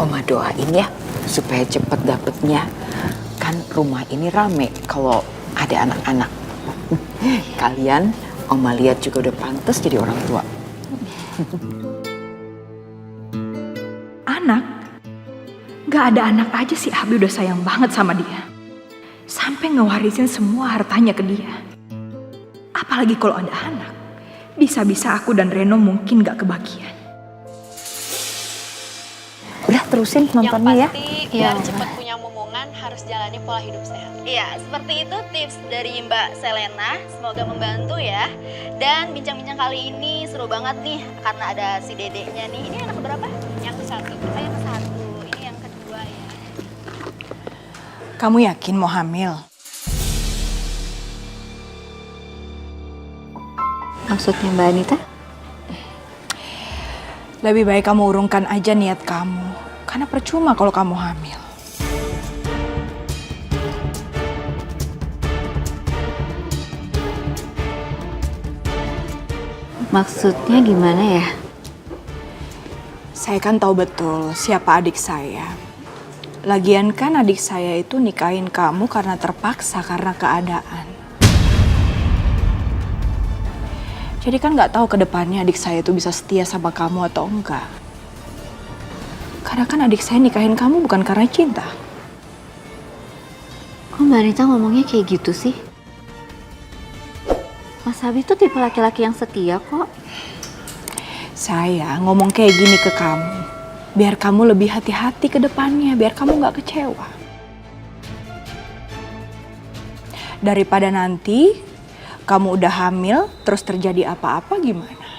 Oma doain ya supaya cepet dapetnya. Kan rumah ini rame kalau ada anak-anak. Kalian Oma lihat juga udah pantas jadi orang tua. Anak? Gak ada anak aja sih Abi udah sayang banget sama dia. Sampai ngewarisin semua hartanya ke dia. Apalagi kalau ada anak. Bisa-bisa aku dan Reno mungkin gak kebagian. Udah terusin nontonnya ya. Yang pasti biar cepat punya momongan harus jalani pola hidup sehat. Iya, seperti itu tips dari Mbak Selena. Semoga membantu ya. Dan bincang-bincang kali ini seru banget nih karena ada si dedeknya nih. Ini anak berapa? Yang satu. Yang satu. Ini yang kedua ya. Kamu yakin mau hamil? Maksudnya Mbak Anita? Lebih baik kamu urungkan aja niat kamu. Karena percuma kalau kamu hamil. Maksudnya gimana ya? Saya kan tahu betul siapa adik saya. Lagian kan adik saya itu nikahin kamu karena terpaksa karena keadaan. Jadi kan nggak tahu ke depannya adik saya itu bisa setia sama kamu atau enggak. Karena kan adik saya nikahin kamu bukan karena cinta. Kok Mbak Anita ngomongnya kayak gitu sih? Mas Abi tuh tipe laki-laki yang setia kok. Saya ngomong kayak gini ke kamu, biar kamu lebih hati-hati ke depannya, biar kamu nggak kecewa. Daripada nanti kamu udah hamil, terus terjadi apa-apa gimana?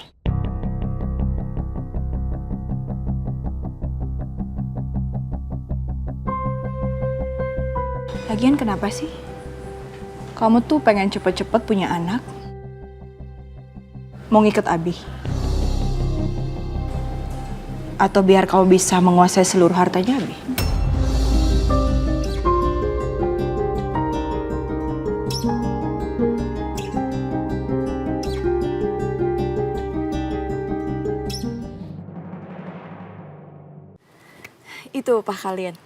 Lagian kenapa sih? Kamu tuh pengen cepet-cepet punya anak? Mau ngikat Abi? Atau biar kamu bisa menguasai seluruh hartanya Abi? Itu upah kalian.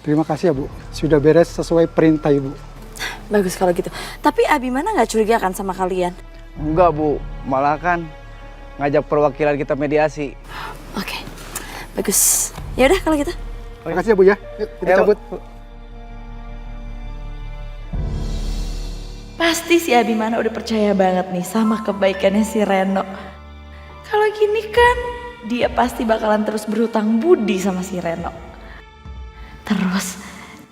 Terima kasih ya Bu, sudah beres sesuai perintah Ibu. Bagus kalau gitu. Tapi Abimana nggak curiga kan sama kalian? Enggak Bu, malah kan ngajak perwakilan kita mediasi. Oke, bagus. Ya udah kalau gitu. Terima kasih ya Bu ya, yuk kita cabut. Pasti si Abimana udah percaya banget nih sama kebaikannya si Reno. Kalau gini kan dia pasti bakalan terus berhutang budi sama si Reno. Terus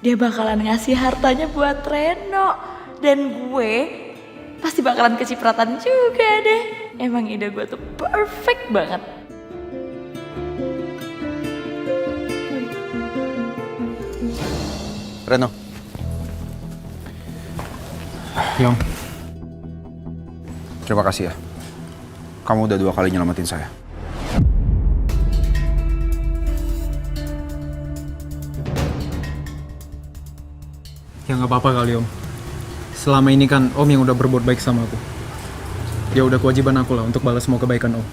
dia bakalan ngasih hartanya buat Reno. Dan gue pasti bakalan kecipratan juga deh. Emang ide gue tuh perfect banget. Reno. Yong. Terima kasih ya. Kamu udah 2 kali nyelamatin saya. Ya nggak apa-apa kali Om. Selama ini kan Om yang udah berbuat baik sama aku. Ya udah kewajiban aku lah untuk balas semua kebaikan Om.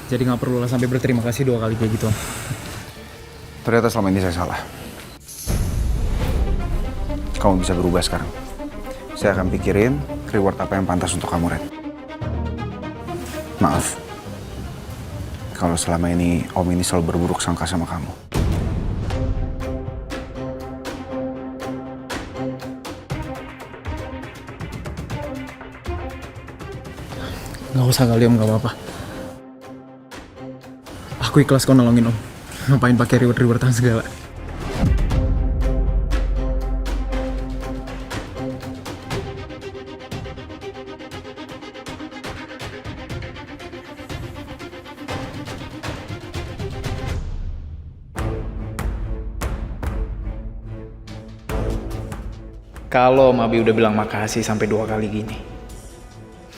Jadi nggak perlu lah sampai berterima kasih 2 kali kayak gitu Om. Ternyata selama ini saya salah. Kamu bisa berubah sekarang. Saya akan pikirin reward apa yang pantas untuk kamu, Ren. Maaf. Kalau selama ini Om ini selalu berburuk sangka sama kamu. Nggak usah kali Om, nggak apa-apa. Aku ikhlas kok nolongin Om. Ngapain pakai reward-rewardan segala. Kalau Om Abi udah bilang makasih sampai 2 kali gini,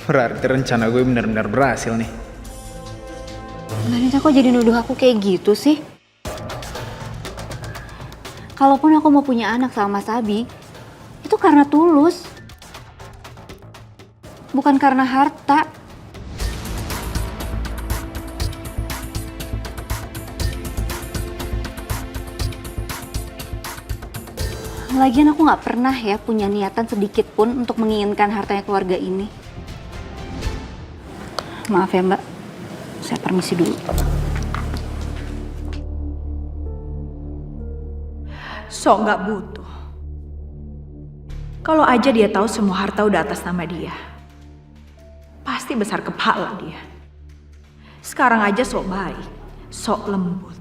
berarti rencana gue benar-benar berhasil nih. Mbak Anita kok jadi nuduh aku kayak gitu sih? Kalaupun aku mau punya anak sama Mas Abi, itu karena tulus. Bukan karena harta. Lagian aku nggak pernah ya punya niatan sedikit pun untuk menginginkan hartanya keluarga ini. Maaf ya Mbak, saya permisi dulu. Sok nggak butuh. Kalau aja dia tahu semua harta udah atas nama dia, pasti besar kepala dia. Sekarang aja sok baik, sok lembut.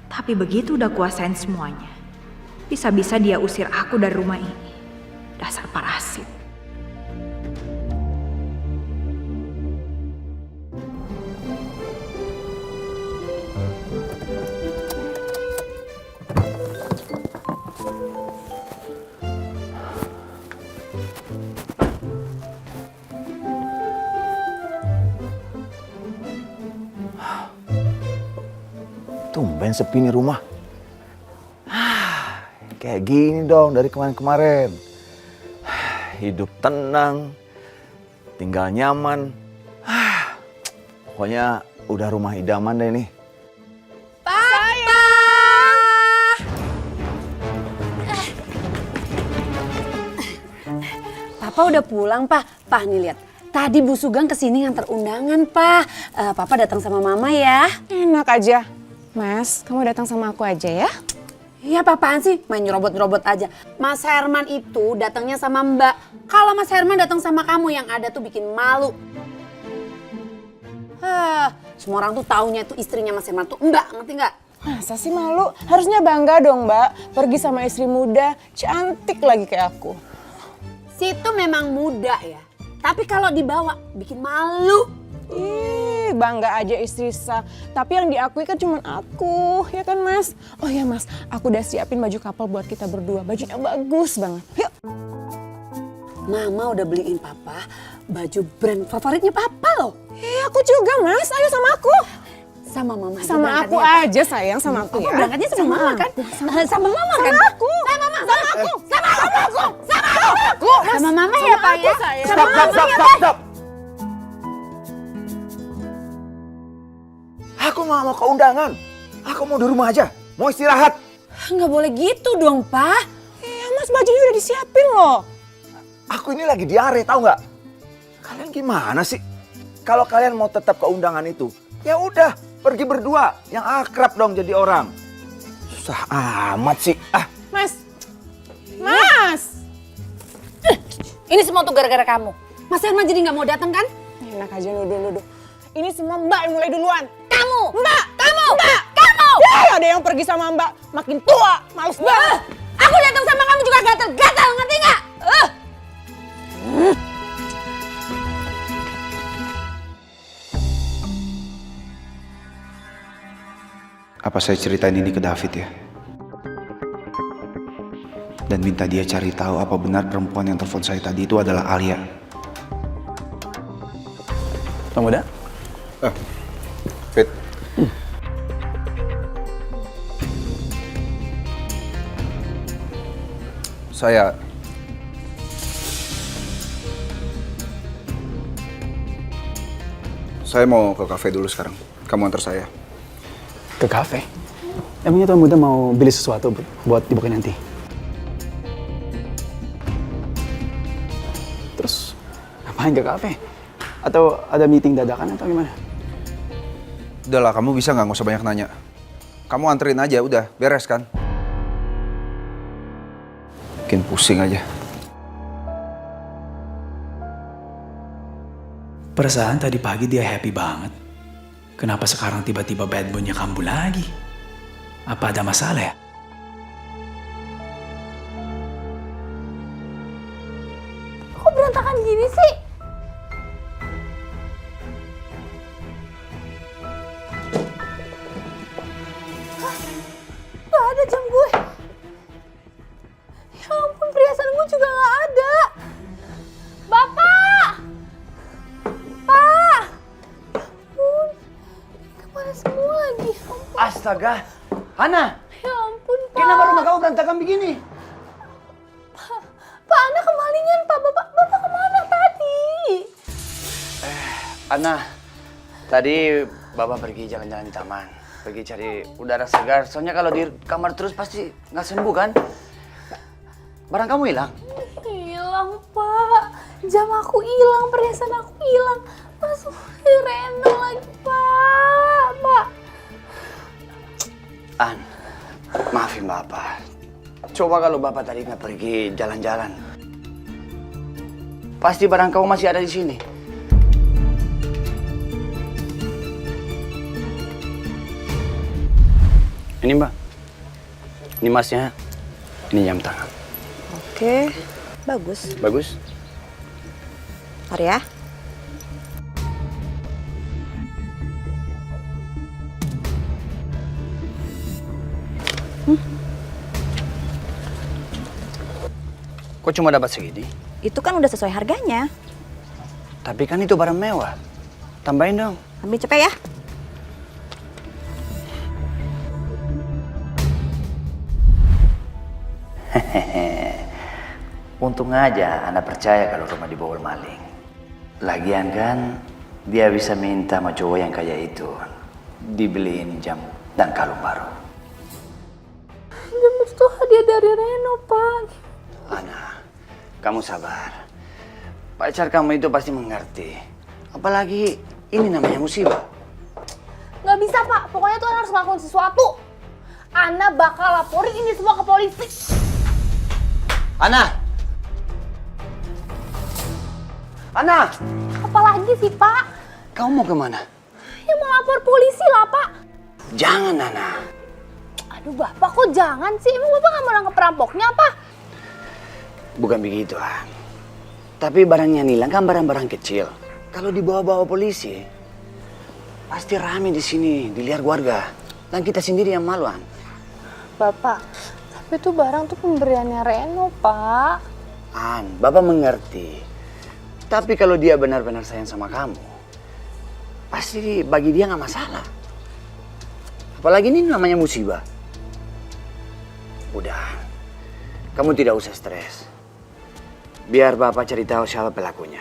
Tapi begitu udah kuasain semuanya, bisa-bisa dia usir aku dari rumah ini. Dasar parasit. Tumben sepi nih rumah. Kayak gini dong dari kemarin-kemarin. Hidup tenang, tinggal nyaman. Pokoknya udah rumah idaman deh nih. Papa udah pulang, Pak. Pak, nih lihat. Tadi Bu Sugeng kesini nganter undangan, Pak. Papa datang sama Mama ya. Enak aja. Mas, kamu datang sama aku aja ya? Iya, apaan sih? Main nyerobot-nyerobot aja. Mas Herman itu datangnya sama Mbak. Kalau Mas Herman datang sama kamu, yang ada tuh bikin malu. Semua orang tuh taunya itu istrinya Mas Herman tuh Mbak, ngerti nggak? Masa sih malu? Harusnya bangga dong, Mbak. Pergi sama istri muda, cantik lagi kayak aku. Situ memang muda ya. Tapi kalau dibawa, bikin malu. Ih, bangga aja istri sah. Tapi yang diakui kan cuma aku, ya kan Mas? Oh ya Mas, aku udah siapin baju couple buat kita berdua. Bajunya bagus banget. Yuk. Mama udah beliin Papa baju brand favoritnya Papa loh. Aku juga Mas, ayo sama aku. Sama Mama. Sama aku aja sayang, sama aku ya. Berangkatnya sama Mama kan? Sama Mama kan? Sama aku. Sama Mama, sama aku. Sama aku. Sama aku. Sama Mama ya Pak ya? Stop, stop. Aku nggak mau ke undangan. Aku mau di rumah aja. Mau istirahat. Nggak boleh gitu dong, Pak. Iya, Mas, bajunya udah disiapin loh. Aku ini lagi diare, tahu nggak? Kalian gimana sih? Kalau kalian mau tetap ke undangan itu, ya udah pergi berdua. Yang akrab dong jadi orang. Susah amat sih. Mas. Ini semua tuh gara-gara kamu. Mas Herman jadi nggak mau datang kan? Enak aja nuduh-nuduh. Ini semua Mbak yang mulai duluan. Kamu! Mbak! Kamu! Mbak! Kamu! Ya, ada yang pergi sama Mbak. Makin tua, males banget. Aku datang sama kamu juga gatal-gatal, ngerti nggak? Apa saya ceritain ini ke David ya? Dan minta dia cari tahu apa benar perempuan yang telepon saya tadi itu adalah Alia. Bang Muda? Fit. Saya mau ke kafe dulu sekarang. Kamu antar saya. Ke kafe? Emangnya Tuan Muda mau beli sesuatu buat dibuka nanti? Terus ngapain ke kafe? Atau ada meeting dadakan atau gimana? Udahlah, kamu bisa nggak usah banyak nanya. Kamu anterin aja, udah beres kan? Bikin pusing aja. Perasaan tadi pagi dia happy banget. Kenapa sekarang tiba-tiba bad mood-nya kambuh lagi? Apa ada masalah ya? Kok berantakan gini sih? Gak ada jam gue. Ya ampun, perhiasan gue juga gak ada. Bapak! Pak! Ya ampun, kemana semua lagi? Ampun. Astaga, Hana! Ya ampun, Pak. Kenapa rumah kamu berantakan begini? Pak, Ana kemalingan, Pak. Bapak kemana tadi? Ana, tadi Bapak pergi jalan-jalan di taman. Pergi cari udara segar. Soalnya kalau di kamar terus pasti nggak sembuh kan? Barang kamu hilang? Hilang, Pak. Jam aku hilang, perhiasan aku hilang. Masuk Reno lagi, Pak. Pak. An, maafin Bapak. Coba kalau Bapak tadi nggak pergi jalan-jalan. Pasti barang kamu masih ada di sini. Ini Mbak. Ini masnya. Ini jam tangan. Oke, bagus. Bagus? Mari ya. Kok cuma dapat segini? Itu kan udah sesuai harganya. Tapi kan itu barang mewah. Tambahin dong. Ambil cepet ya. Untung aja Anda percaya kalau rumah dibobol maling. Lagian kan dia bisa minta sama cowok yang kaya itu dibeliin jam dan kalung baru. Jam itu hadiah dari Reno, Pak. Ana, kamu sabar. Pacar kamu itu pasti mengerti. Apalagi ini namanya musibah. Nggak bisa, Pak. Pokoknya tuh Ana harus ngelakuin sesuatu. Ana bakal laporin ini semua ke polisi. Ana! Ana! Apalagi sih, Pak? Kamu mau kemana? Ya mau lapor polisi lah, Pak. Jangan, Ana. Aduh, Bapak kok jangan sih? Emang Bapak nggak mau nangkep perampoknya apa? Bukan begitu, An. Tapi barangnya hilang kan barang-barang kecil. Kalau dibawa-bawa polisi, pasti rame di sini, dilihat warga. Dan kita sendiri yang malu, An. Bapak, tapi itu barang tuh pemberiannya Reno, Pak. An, Bapak mengerti. Tapi kalau dia benar-benar sayang sama kamu, pasti bagi dia nggak masalah. Apalagi ini namanya musibah. Udah, kamu tidak usah stres. Biar Bapak cari tahu siapa pelakunya.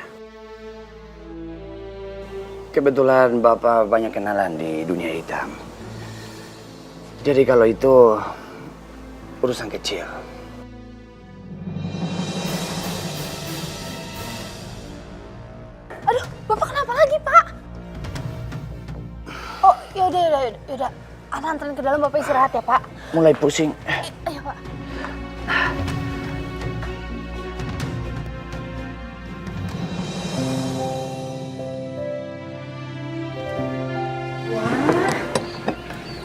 Kebetulan Bapak banyak kenalan di dunia hitam. Jadi kalau itu urusan kecil. Aduh, Bapak kenapa lagi, Pak? Oh, yaudah. Ana anterin ke dalam, Bapak istirahat ya, Pak. Mulai pusing. Ayo, Pak.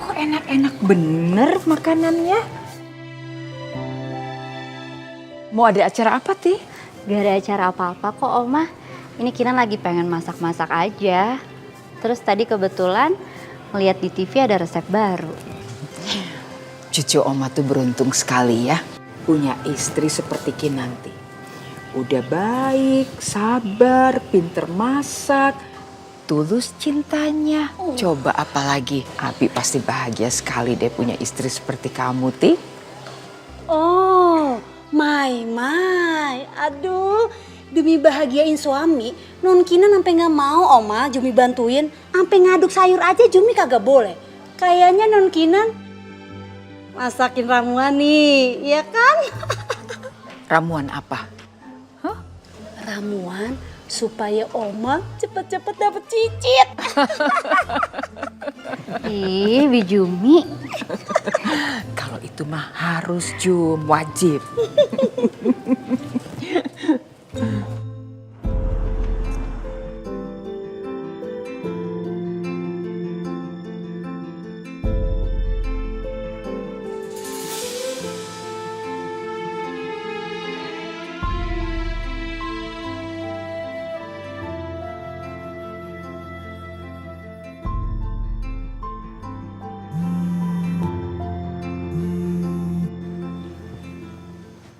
Kok enak-enak bener makanannya? Mau ada acara apa, Ti? Gak ada acara apa-apa kok, Oma. Ini Kinan lagi pengen masak-masak aja. Terus tadi kebetulan ngeliat di TV ada resep baru. Cucu Oma tuh beruntung sekali ya. Punya istri seperti Kinanti. Udah baik, sabar, pinter masak, tulus cintanya. Coba apalagi, Abi pasti bahagia sekali deh punya istri seperti kamu, Ti. Oh, Mai. Aduh, demi bahagiain suami, Non Kinan sampai nggak mau Oma Jumi bantuin, sampai ngaduk sayur aja Jumi kagak boleh. Kayaknya Non Kinan masakin ramuan nih, ya kan? Ramuan apa? Ramuan supaya Oma cepet-cepet dapet cicit. Ih, Bijumi. Kalau itu mah harus, Jum, wajib.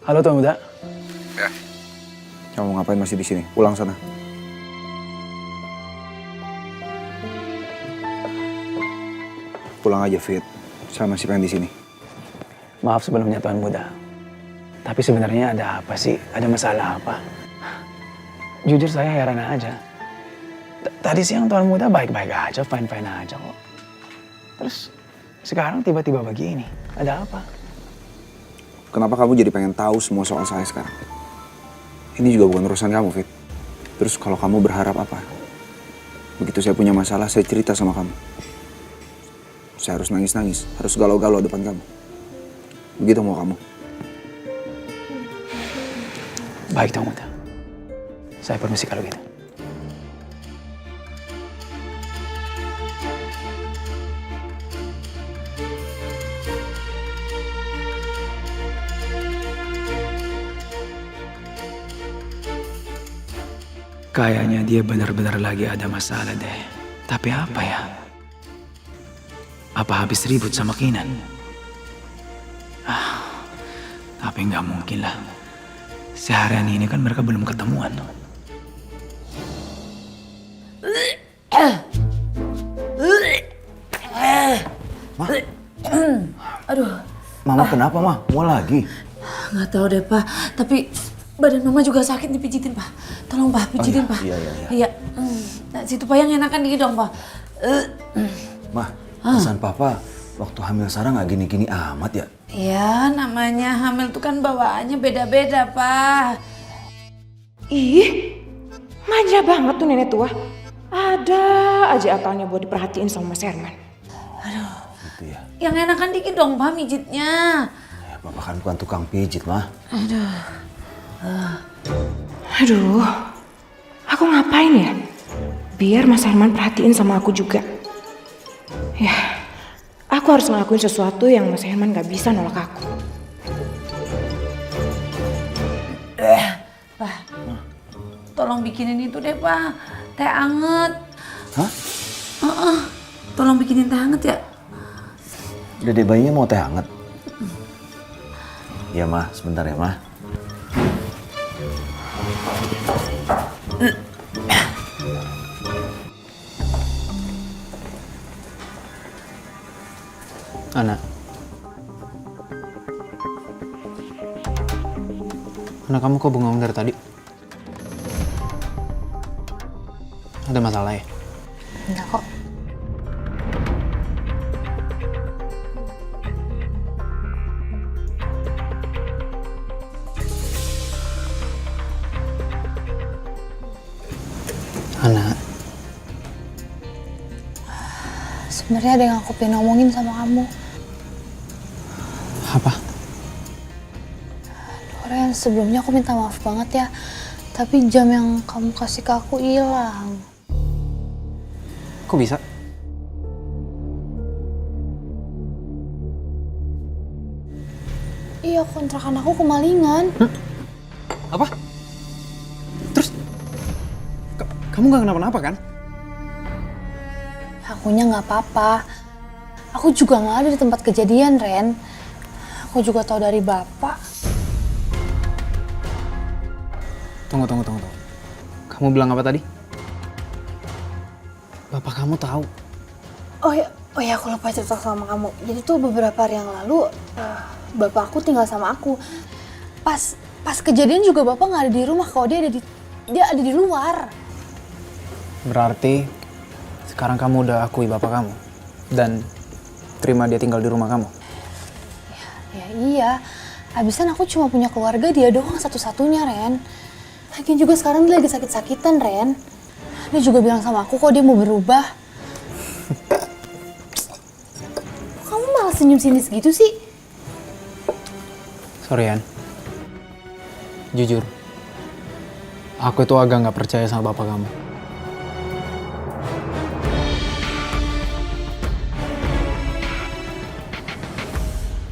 Halo Tuan Muda. Ya. Kamu ngapain masih di sini? Pulang sana. Pulang aja, Fit. Saya masih pengen di sini. Maaf sebelumnya Tuan Muda. Tapi sebenarnya ada apa sih? Ada masalah apa? Jujur saya heran aja. Tadi siang Tuan Muda baik-baik aja, fine-fine aja kok. Terus sekarang tiba-tiba begini. Ada apa? Kenapa kamu jadi pengen tahu semua soal saya sekarang? Ini juga bukan urusan kamu, Fit. Terus kalau kamu berharap apa? Begitu saya punya masalah, saya cerita sama kamu. Saya harus nangis-nangis, harus galau-galau depan kamu. Begitu mau kamu. Baik, Tuan Muda. Saya permisi kalau gitu. Kayaknya dia benar-benar lagi ada masalah deh. Tapi apa ya? Apa habis ribut sama Kinan? Tapi nggak mungkin lah. Seharian ini kan mereka belum ketemuan. Ma? Aduh. Mama kenapa, Ma? Mau lagi? Nggak tahu deh, Pak. Tapi badan Mama juga sakit dipijitin, Pak. Tolong, Pak, pijitin, Pak. Iya. Iya. Nah, situ Pak yang enakan dikit dong, Pak. Ma, pesan Papa waktu hamil Sarah nggak gini-gini amat ya? Ya, namanya hamil tuh kan bawaannya beda-beda, Pak. Ih, manja banget tuh nenek tua. Ada aja akalnya buat diperhatiin sama Mas Herman. Aduh. Gitu ya. Yang enakan dikit dong, Pak, mijitnya. Ya, Papa kan bukan tukang pijit, Ma. Aduh, aku ngapain ya? Biar Mas Herman perhatiin sama aku juga. Ya, aku harus ngelakuin sesuatu yang Mas Herman gak bisa nolak aku. Pak, tolong bikinin itu deh, Pak. Teh anget. Hah? Tolong bikinin teh anget ya. Dede bayinya mau teh hangat? Iya, Ma. Sebentar ya, Ma. Anak. Anak kamu kok bengong dari tadi? Ada masalah ya? Enggak kok. Anak. Sebenarnya ada yang aku pengen ngomongin sama kamu. Apa? Ren, sebelumnya aku minta maaf banget ya. Tapi jam yang kamu kasih ke aku hilang. Kok bisa? Iya, kontrakan aku kemalingan. Apa? Terus? Kamu gak kenapa-napa kan? Akunya nggak apa-apa. Aku juga nggak ada di tempat kejadian, Ren. Aku juga tahu dari Bapak. Tunggu. Kamu bilang apa tadi? Bapak kamu tahu? Oh ya, aku lupa cerita sama kamu. Jadi tuh beberapa hari yang lalu, Bapak aku tinggal sama aku. Pas kejadian juga Bapak nggak ada di rumah. Kalau dia ada di luar. Berarti sekarang kamu udah akui bapak kamu dan terima dia tinggal di rumah kamu. Ya iya. Habisan aku cuma punya keluarga dia doang satu-satunya, Ren. Lagian juga sekarang dia lagi sakit-sakitan, Ren. Dia juga bilang sama aku kok dia mau berubah. Kamu malah senyum sinis gitu sih? Sorry, An. Jujur, aku itu agak nggak percaya sama bapak kamu.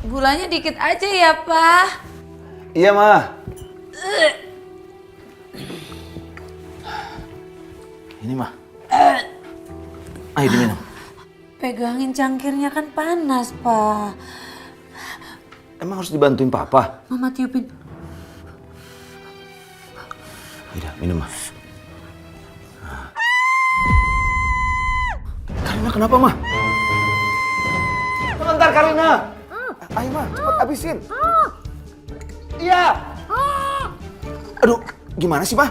Gulanya dikit aja ya, Pak. Iya, Ma. Ini, Ma. Ayo diminum. Pegangin cangkirnya kan panas, Pak. Emang harus dibantuin Papa? Mama tiupin. Udah, minum, Ma. Karina kenapa, Ma? Sebentar, Karina. Ayo, Ma, cepat habisin. Iya. Aduh, gimana sih, Ma?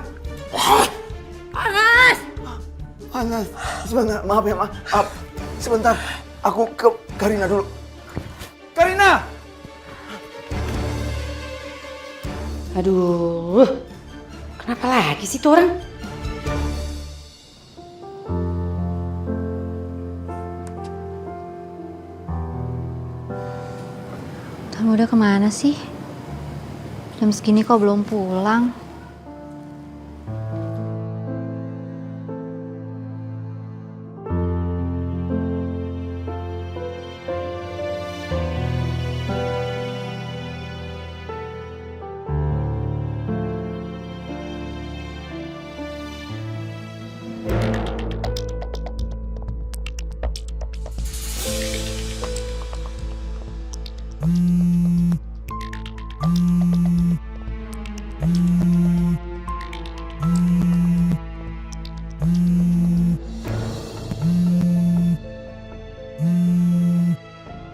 Panas. Panas. Sebentar, maaf ya, Ma. Maaf. Sebentar, aku ke Karina dulu. Karina! Aduh, kenapa lagi sih tuh orang? Tuan Muda kemana sih? Jam segini kok belum pulang?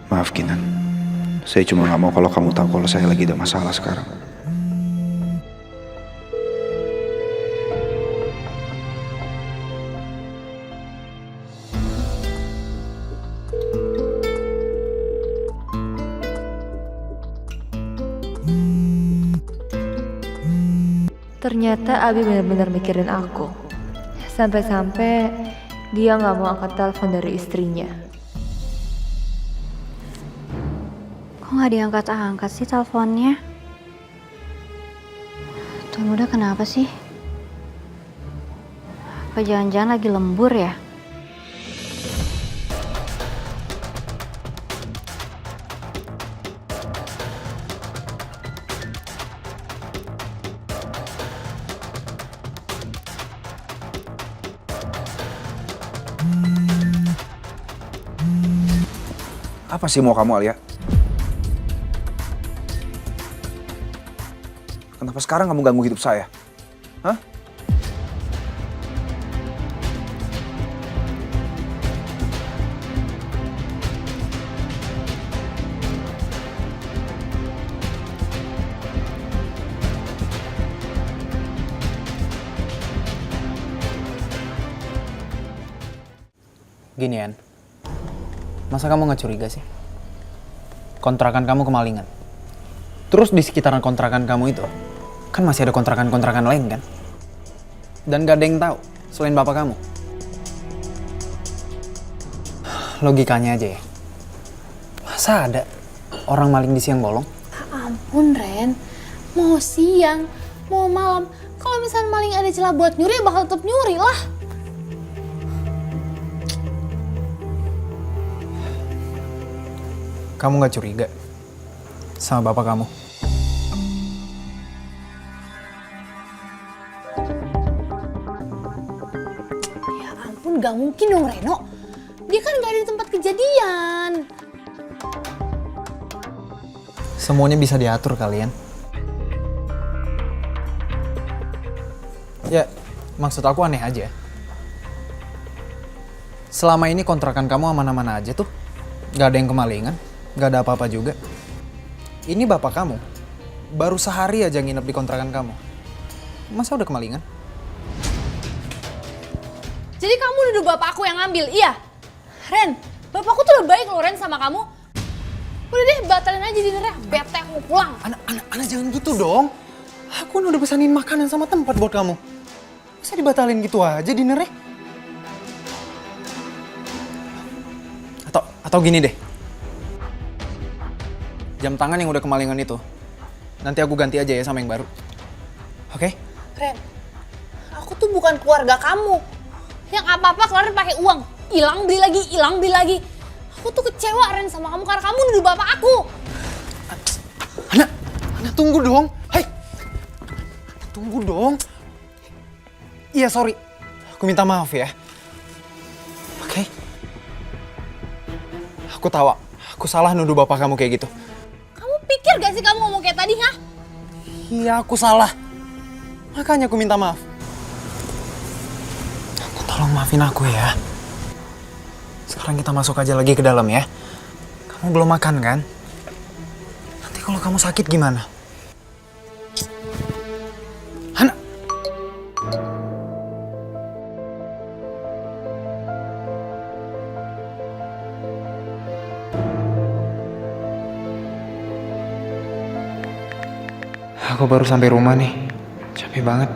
Maaf Kinan, saya cuma nggak mau kalau kamu tahu kalau saya lagi ada masalah sekarang. Ternyata Abi benar-benar mikirin aku. Sampai-sampai dia nggak mau angkat telepon dari istrinya. Kok nggak diangkat-angkat sih teleponnya? Tuan Muda kenapa sih? Apa jangan-jangan lagi lembur ya? Apa sih mau kamu, Alia? Kenapa sekarang kamu ganggu hidup saya? Hah? Gini, An. Masa kamu nggak curiga sih? Kontrakan kamu kemalingan. Terus di sekitaran kontrakan kamu itu, kan masih ada kontrakan-kontrakan lain kan? Dan gak ada yang tahu selain bapak kamu. Logikanya aja ya. Masa ada orang maling di siang bolong? Ampun Ren, mau siang, mau malam. Kalau misalnya maling ada celah buat nyuri, ya bakal tetap nyuri lah. Kamu gak curiga sama bapak kamu? Ya ampun, gak mungkin dong Reno. Dia kan gak ada di tempat kejadian. Semuanya bisa diatur kalian. Ya, maksud aku aneh aja. Selama ini kontrakan kamu aman-aman aja tuh. Gak ada yang kemalingan. Gak ada apa-apa juga. Ini bapak kamu baru sehari aja nginep di kontrakan kamu. Masa udah kemalingan? Jadi kamu nuduh bapak aku yang ngambil, iya? Ren, bapakku tuh udah baik loh Ren sama kamu. Udah deh, batalin aja dinernya. Bete, aku mau pulang. Anak jangan gitu dong. Aku udah pesanin makanan sama tempat buat kamu. Bisa dibatalin gitu aja dinernya? Atau gini deh. Jam tangan yang udah kemalingan itu, nanti aku ganti aja ya sama yang baru. Oke? Ren, aku tuh bukan keluarga kamu. Yang apa-apa keluarin pakai uang. Hilang beli lagi, hilang beli lagi. Aku tuh kecewa Ren sama kamu karena kamu nuduh bapak aku. Anak tunggu dong. Hai. Tunggu dong. Iya, sorry. Aku minta maaf ya. Oke? Aku tahu, aku salah nuduh bapak kamu kayak gitu. Pikir gak sih kamu ngomong kayak tadi, ha? Iya, aku salah. Makanya aku minta maaf. Aku tolong maafin aku ya. Sekarang kita masuk aja lagi ke dalam ya. Kamu belum makan kan? Nanti kalau kamu sakit gimana? Hana. Aku baru sampai rumah nih. Capek banget.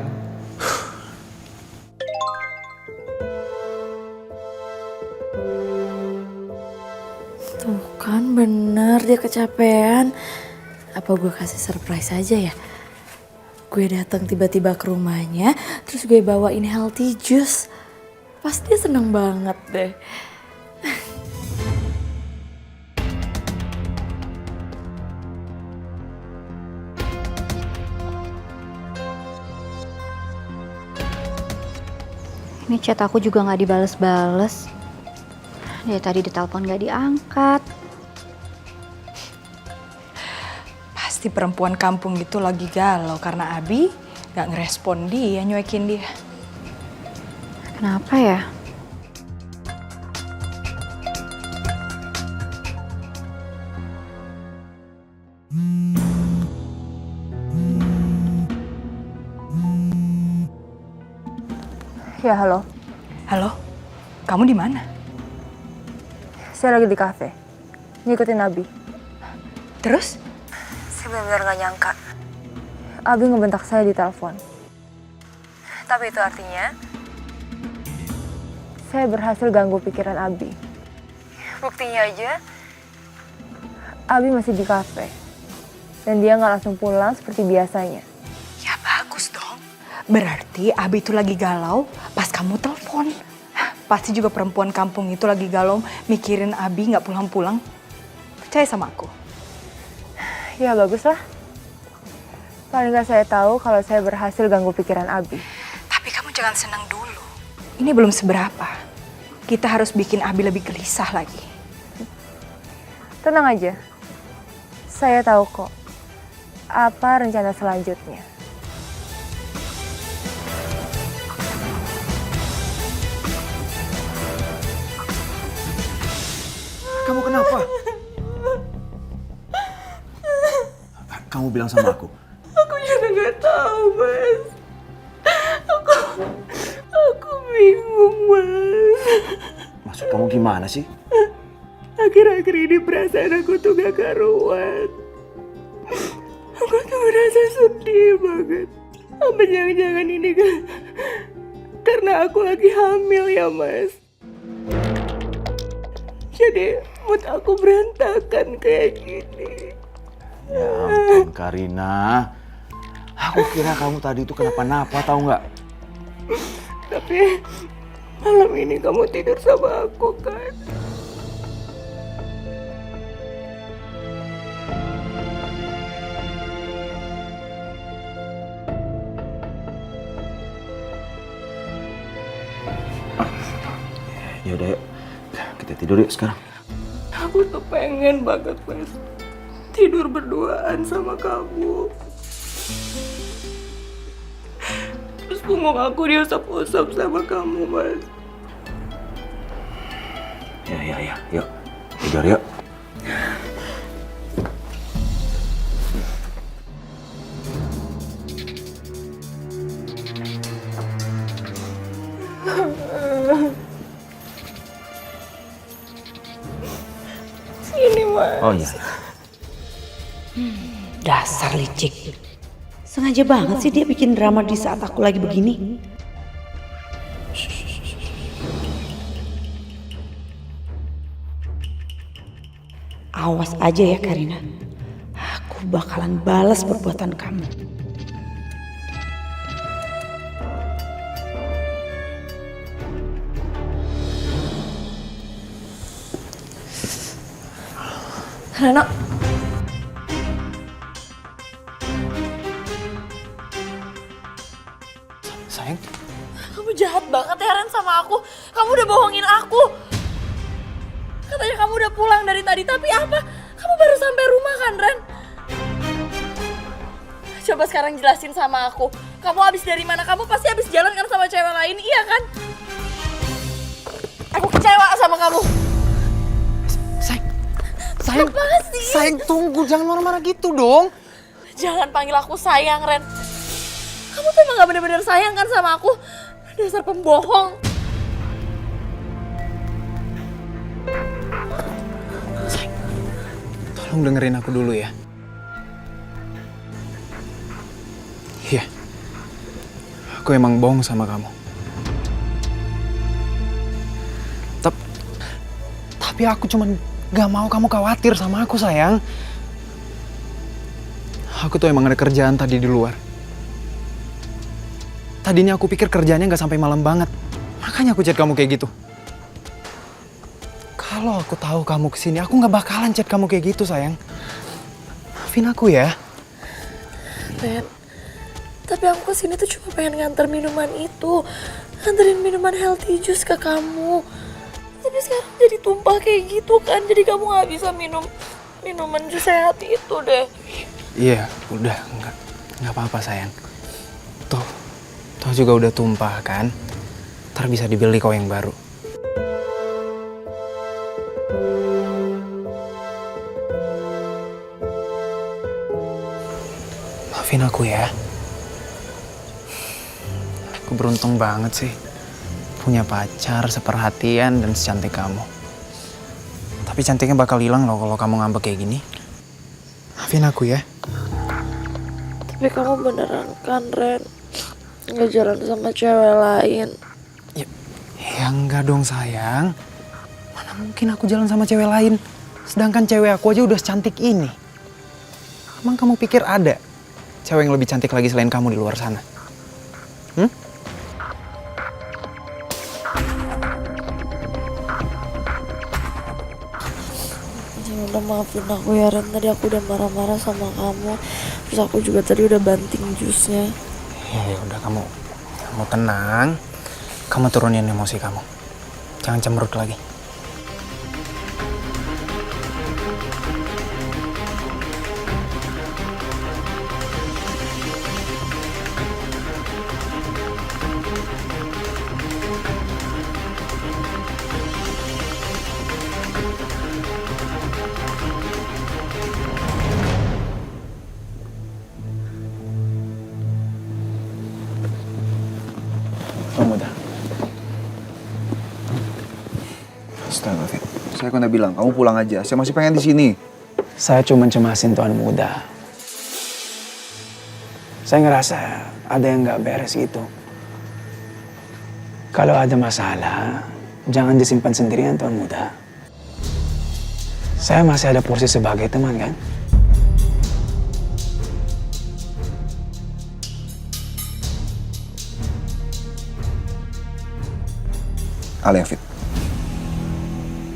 Tuh kan bener dia kecapean. Apa gue kasih surprise aja ya? Gue datang tiba-tiba ke rumahnya, terus gue bawain healthy juice. Pasti dia seneng banget deh. Ini chat aku juga nggak dibales-bales. Dia tadi ditelepon nggak diangkat. Pasti perempuan kampung itu lagi galau karena Abi gak ngerespon dia, nyuekin dia. Kenapa ya? Ya, halo. Halo, kamu di mana? Saya lagi di kafe. Ngikutin Abi. Terus? Saya benar-benar gak nyangka. Abi ngebentak saya di telepon. Tapi itu artinya saya berhasil ganggu pikiran Abi. Buktinya aja, Abi masih di kafe. Dan dia gak langsung pulang seperti biasanya. Ya bagus dong. Berarti Abi itu lagi galau pas kamu telepon. Pasti juga perempuan kampung itu lagi galau mikirin Abi gak pulang-pulang. Percaya sama aku. Ya baguslah. Paling gak saya tahu kalau saya berhasil ganggu pikiran Abi. Tapi kamu jangan senang dulu. Ini belum seberapa. Kita harus bikin Abi lebih gelisah lagi. Tenang aja. Saya tahu kok apa rencana selanjutnya. Kamu kenapa? Kamu bilang sama aku. Aku juga nggak tahu, Mas. Aku bingung, Mas. Maksud kamu gimana sih? Akhir-akhir ini perasaan aku tuh gak karuan. Aku tuh merasa sedih banget. Apa jangan-jangan ini kan karena aku lagi hamil ya, Mas. Jadi mood aku berantakan kayak gini. Ya ampun Karina. Aku kira kamu tadi itu kenapa-napa tahu nggak? Tapi malam ini kamu tidur sama aku kan? Ya udah yuk. Kita tidur yuk sekarang. Aku tuh pengen banget, Mas, tidur berduaan sama kamu. Terus punggung aku diusap-usap sama kamu, Mas. Ya, yuk. Tidur yuk. Sini, Mas. Oh iya. Dasar licik. Sengaja banget sih dia bikin drama di saat aku lagi begini. Awas aja ya Karina. Aku bakalan balas perbuatan kamu. Reno. Sayang. Kamu jahat banget ya, Ren, sama aku. Kamu udah bohongin aku. Katanya kamu udah pulang dari tadi, tapi apa? Kamu baru sampai rumah kan, Ren? Coba sekarang jelasin sama aku. Kamu habis dari mana? Kamu pasti habis jalan kan sama cewek lain, iya kan? Aku kecewa sama kamu. Sayang, sayang tunggu, jangan marah-marah gitu dong. Jangan panggil aku sayang, Ren. Kamu tuh emang gak bener-bener sayang kan sama aku? Dasar pembohong. Sayang, tolong dengerin aku dulu ya. Iya. Aku emang bohong sama kamu. Tapi aku cuman gak mau kamu khawatir sama aku, sayang. Aku tuh emang ada kerjaan tadi di luar. Tadinya aku pikir kerjanya gak sampai malam banget. Makanya aku chat kamu kayak gitu. Kalau aku tahu kamu kesini, aku gak bakalan chat kamu kayak gitu, sayang. Maafin aku ya. Ren, tapi aku kesini tuh cuma pengen nganter minuman itu. Nganterin minuman healthy juice ke kamu. Tapi sekarang jadi tumpah kayak gitu kan. Jadi kamu gak bisa minum minuman jus sehat itu deh. Iya, udah. Nggak apa-apa, sayang. Tuh juga udah tumpah kan. Ntar bisa dibeli kok yang baru. Maafin aku ya. Aku beruntung banget sih punya pacar seperhatian dan secantik kamu. Tapi cantiknya bakal hilang loh kalau kamu ngambek kayak gini. Maafin aku ya. Tapi kamu beneran kan, Ren? Nggak jalan sama cewek lain? Ya enggak dong, sayang. Mana mungkin aku jalan sama cewek lain? Sedangkan cewek aku aja udah secantik ini. Emang kamu pikir ada cewek yang lebih cantik lagi selain kamu di luar sana? Udah maafin aku ya, Ren. Tadi aku udah marah-marah sama kamu. Terus aku juga tadi udah banting jusnya. Ya udah, kamu tenang. Kamu turunin emosi kamu. Jangan cemberut lagi. Astaga, Fit. Saya kan udah bilang, kamu pulang aja. Saya masih pengen di sini. Saya cuma cemasin Tuan Muda. Saya ngerasa ada yang nggak beres gitu. Kalau ada masalah, jangan disimpan sendirian, Tuan Muda. Saya masih ada porsi sebagai teman, kan? Alia, Fit.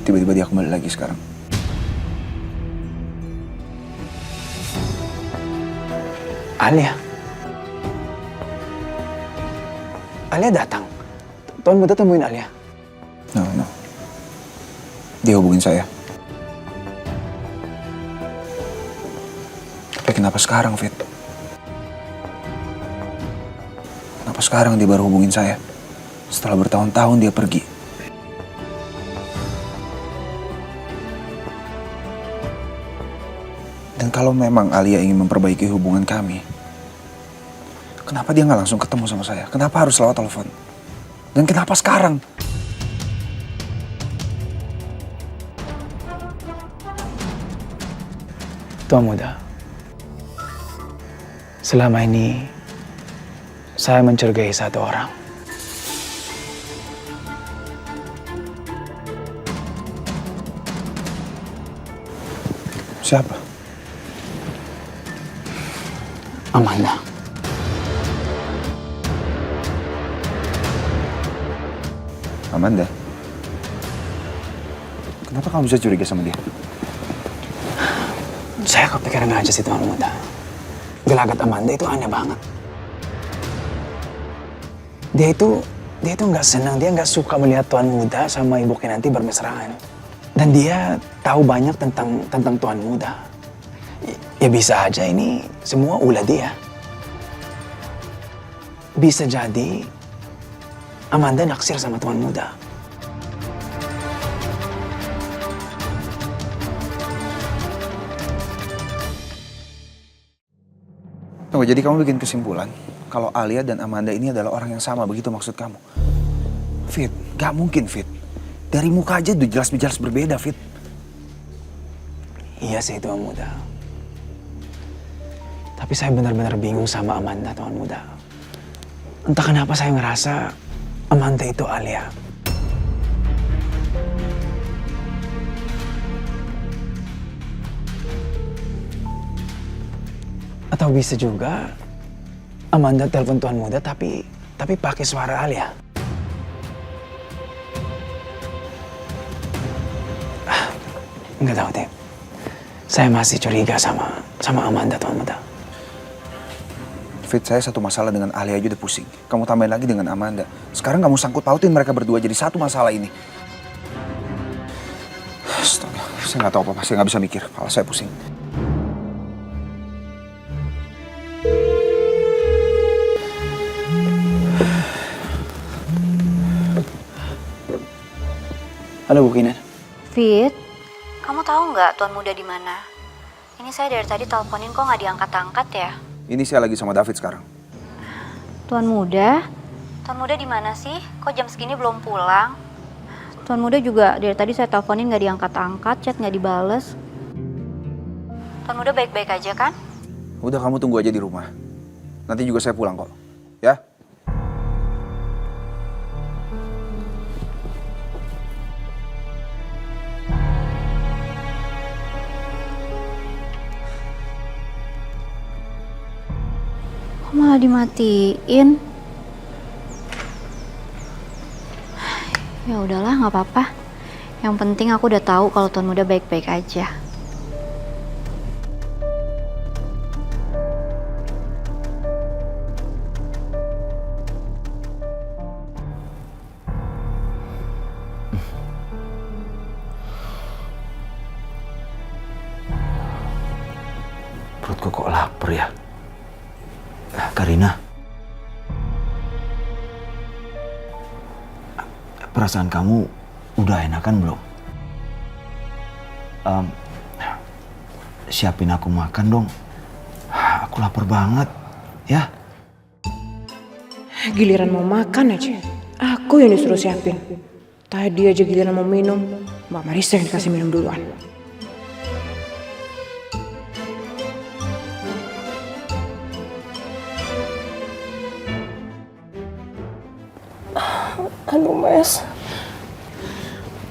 Tiba-tiba dia kembali lagi sekarang. Alia? Alia datang? Tuan Muda temuin Alia? No. Dia hubungin saya. Tapi kenapa sekarang, Fit? Kenapa sekarang dia baru hubungin saya? Setelah bertahun-tahun dia pergi. Dan kalau memang Alia ingin memperbaiki hubungan kami, kenapa dia nggak langsung ketemu sama saya? Kenapa harus lewat telepon? Dan kenapa sekarang? Tuan Muda, selama ini saya mencurigai satu orang. Siapa? Amanda. Amanda? Kenapa kamu bisa curiga sama dia? Saya kepikiran aja sih, Tuan Muda. Gelagat Amanda itu aneh banget. Dia itu nggak senang, dia nggak suka melihat Tuan Muda sama Ibu Kinanti bermesraan. Dan dia tahu banyak tentang Tuan Muda. Ya bisa aja ini semua ulah dia. Bisa jadi Amanda naksir sama Tuan Muda. Oh, jadi kamu bikin kesimpulan kalau Alia dan Amanda ini adalah orang yang sama, begitu maksud kamu? Fit, gak mungkin, Fit. Dari muka aja udah jelas-jelas berbeda, Fit. Iya sih, Tuan Muda. Tapi saya benar-benar bingung sama Amanda, Tuan Muda. Entah kenapa saya ngerasa Amanda itu Alia. Atau bisa juga Amanda telepon Tuan Muda tapi pakai suara Alia. Nggak tahu, Tim. Saya masih curiga sama Amanda, Tuan Muda. Fit, saya satu masalah dengan Alia aja udah pusing. Kamu tambahin lagi dengan Amanda. Sekarang kamu sangkut pautin mereka berdua jadi satu masalah ini. Astaga, saya nggak tahu apa-apa. Saya nggak bisa mikir. Kepala saya pusing. Halo Bu Kinan. Fit, kamu tahu nggak Tuan Muda di mana? Ini saya dari tadi teleponin kok nggak diangkat-angkat ya? Ini saya lagi sama David sekarang. Tuan Muda? Tuan Muda di mana sih? Kok jam segini belum pulang? Tuan Muda juga dari tadi saya teleponin nggak diangkat-angkat, chat nggak dibales. Tuan Muda baik-baik aja kan? Udah, kamu tunggu aja di rumah. Nanti juga saya pulang kok. Ya? Kok malah dimatiin? Ya udahlah, nggak apa-apa. Yang penting aku udah tahu kalau Tuan Muda baik-baik aja. Perutku kok lapar ya? Karina, perasaan kamu udah enakan belum? Siapin aku makan dong. Aku lapar banget, ya. Giliran mau makan aja, aku yang disuruh siapin. Tadi aja giliran mau minum, Mbak Marisa yang dikasih minum duluan. Aduh Mas,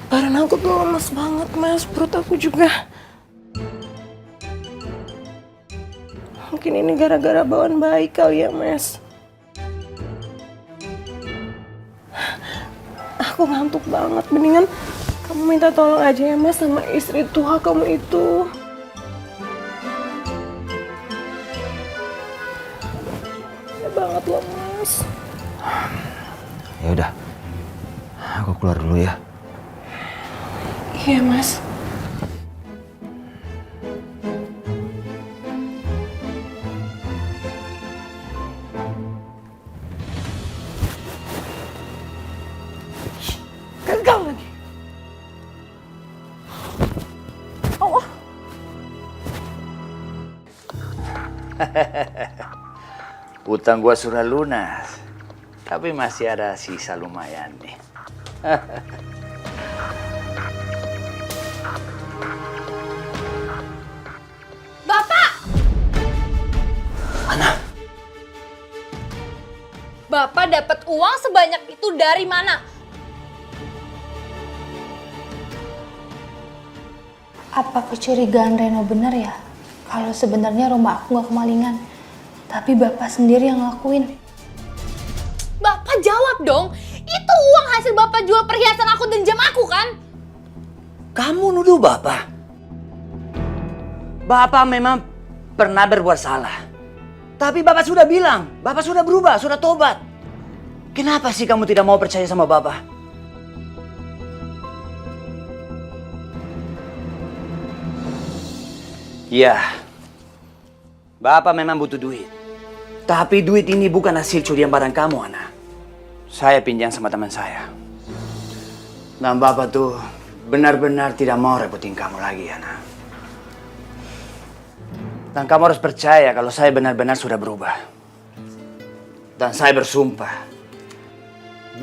badan aku tuh lemes banget Mas, perut aku juga. Mungkin ini gara-gara bawaan bayi kali ya Mas. Aku ngantuk banget, mendingan kamu minta tolong aja ya Mas sama istri tua kamu itu. Ya banget loh Mas. Ya udah, aku keluar dulu ya. Iya Mas. Gagal lagi. Oh. Utang gua sudah lunas, tapi masih ada sisa lumayan nih. Bapak! Mana? Bapak dapat uang sebanyak itu dari mana? Apa kecurigaan Reno benar ya? Kalau sebenarnya rumah aku nggak kemalingan, tapi Bapak sendiri yang ngelakuin. Bapak jawab dong, itu uang hasil Bapak jual perhiasan aku dan jam aku kan? Kamu nuduh Bapak? Bapak memang pernah berbuat salah. Tapi Bapak sudah bilang, Bapak sudah berubah, sudah tobat. Kenapa sih kamu tidak mau percaya sama Bapak? Ya, Bapak memang butuh duit. Tapi duit ini bukan hasil curian barang kamu, Ana. Saya pinjam sama teman saya. Dan Bapak tuh benar-benar tidak mau repotin kamu lagi, Ana. Dan kamu harus percaya kalau saya benar-benar sudah berubah. Dan saya bersumpah,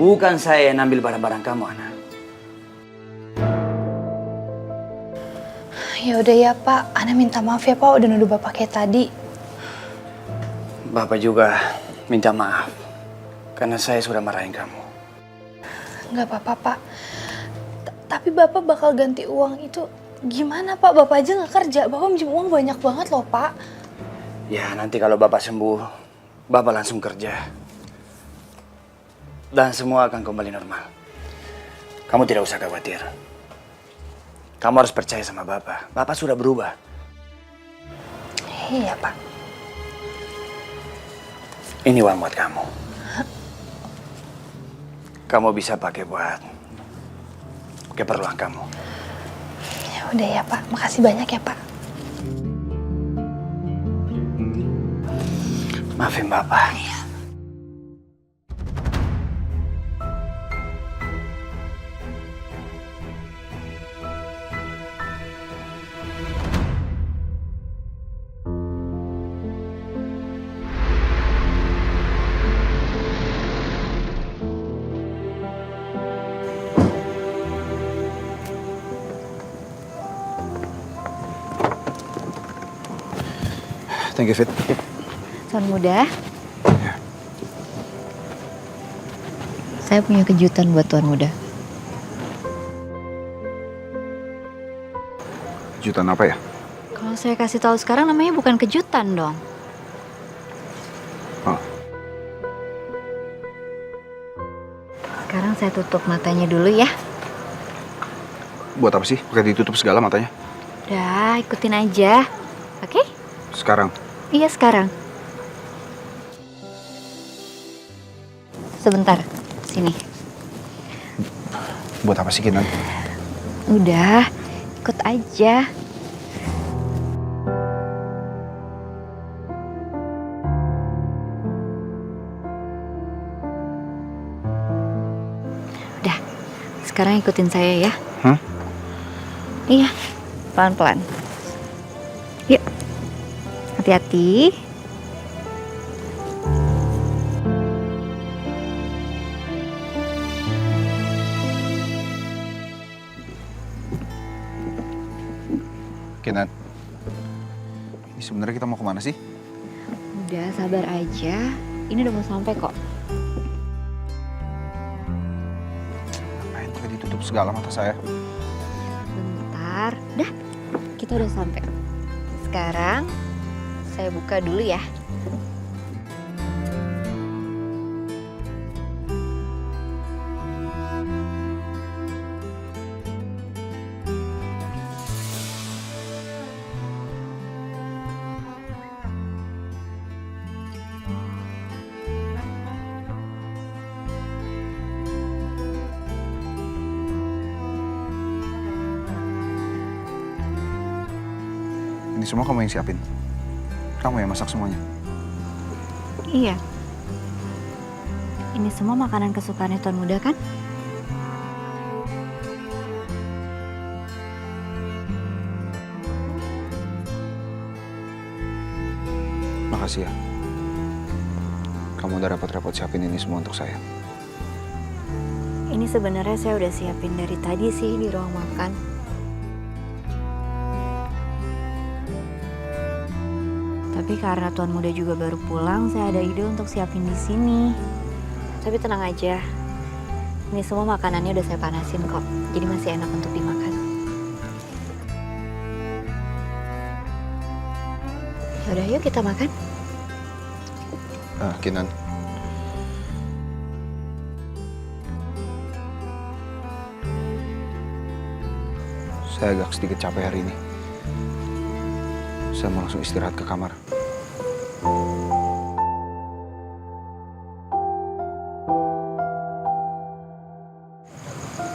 bukan saya yang ambil barang-barang kamu, Ana. Ya udah ya Pak, Ana minta maaf ya Pak udah nuduh Bapak kayak tadi. Bapak juga minta maaf karena saya sudah marahin kamu. Nggak apa-apa, Pak. Tapi Bapak bakal ganti uang itu gimana, Pak? Bapak aja nggak kerja. Bapak minjem uang banyak banget loh, Pak. Ya, nanti kalau Bapak sembuh, Bapak langsung kerja. Dan semua akan kembali normal. Kamu tidak usah khawatir. Kamu harus percaya sama Bapak. Bapak sudah berubah. Iya, Pak. Ini uang buat kamu. Kamu bisa pakai buat keperluan kamu. Ya udah ya, Pak. Makasih banyak ya, Pak. Maafin Bapak. Thank you, Fit. Tuan Muda. Saya punya kejutan buat Tuan Muda. Kejutan apa ya? Kalau saya kasih tahu sekarang namanya bukan kejutan dong. Oh. Sekarang saya tutup matanya dulu ya. Buat apa sih? Pakai ditutup segala matanya? Udah, ikutin aja. Oke? Sekarang? Iya, sekarang. Sebentar, sini. Buat apa sih, Kinan? Udah, ikut aja. Udah, sekarang ikutin saya ya. Hah? Iya, pelan-pelan. Yuk, hati-hati. Kinan, ini sebenarnya kita mau kemana sih? Udah, sabar aja. Ini udah mau sampai kok. Ngapain pakai ditutup segala mata saya? Bentar, dah, kita udah sampai. Sekarang saya buka dulu ya. Ini semua kamu yang siapin? Kamu yang masak semuanya? Iya. Ini semua makanan kesukaannya Tuan Muda kan? Makasih ya. Kamu udah repot-repot siapin ini semua untuk saya. Ini sebenarnya saya udah siapin dari tadi sih di ruang makan. Tapi karena Tuan Muda juga baru pulang, saya ada ide untuk siapin di sini. Tapi tenang aja, ini semua makanannya udah saya panasin kok, jadi masih enak untuk dimakan. Yaudah yuk kita makan. Kinan. Saya agak sedikit capek hari ini. Saya mau langsung istirahat ke kamar.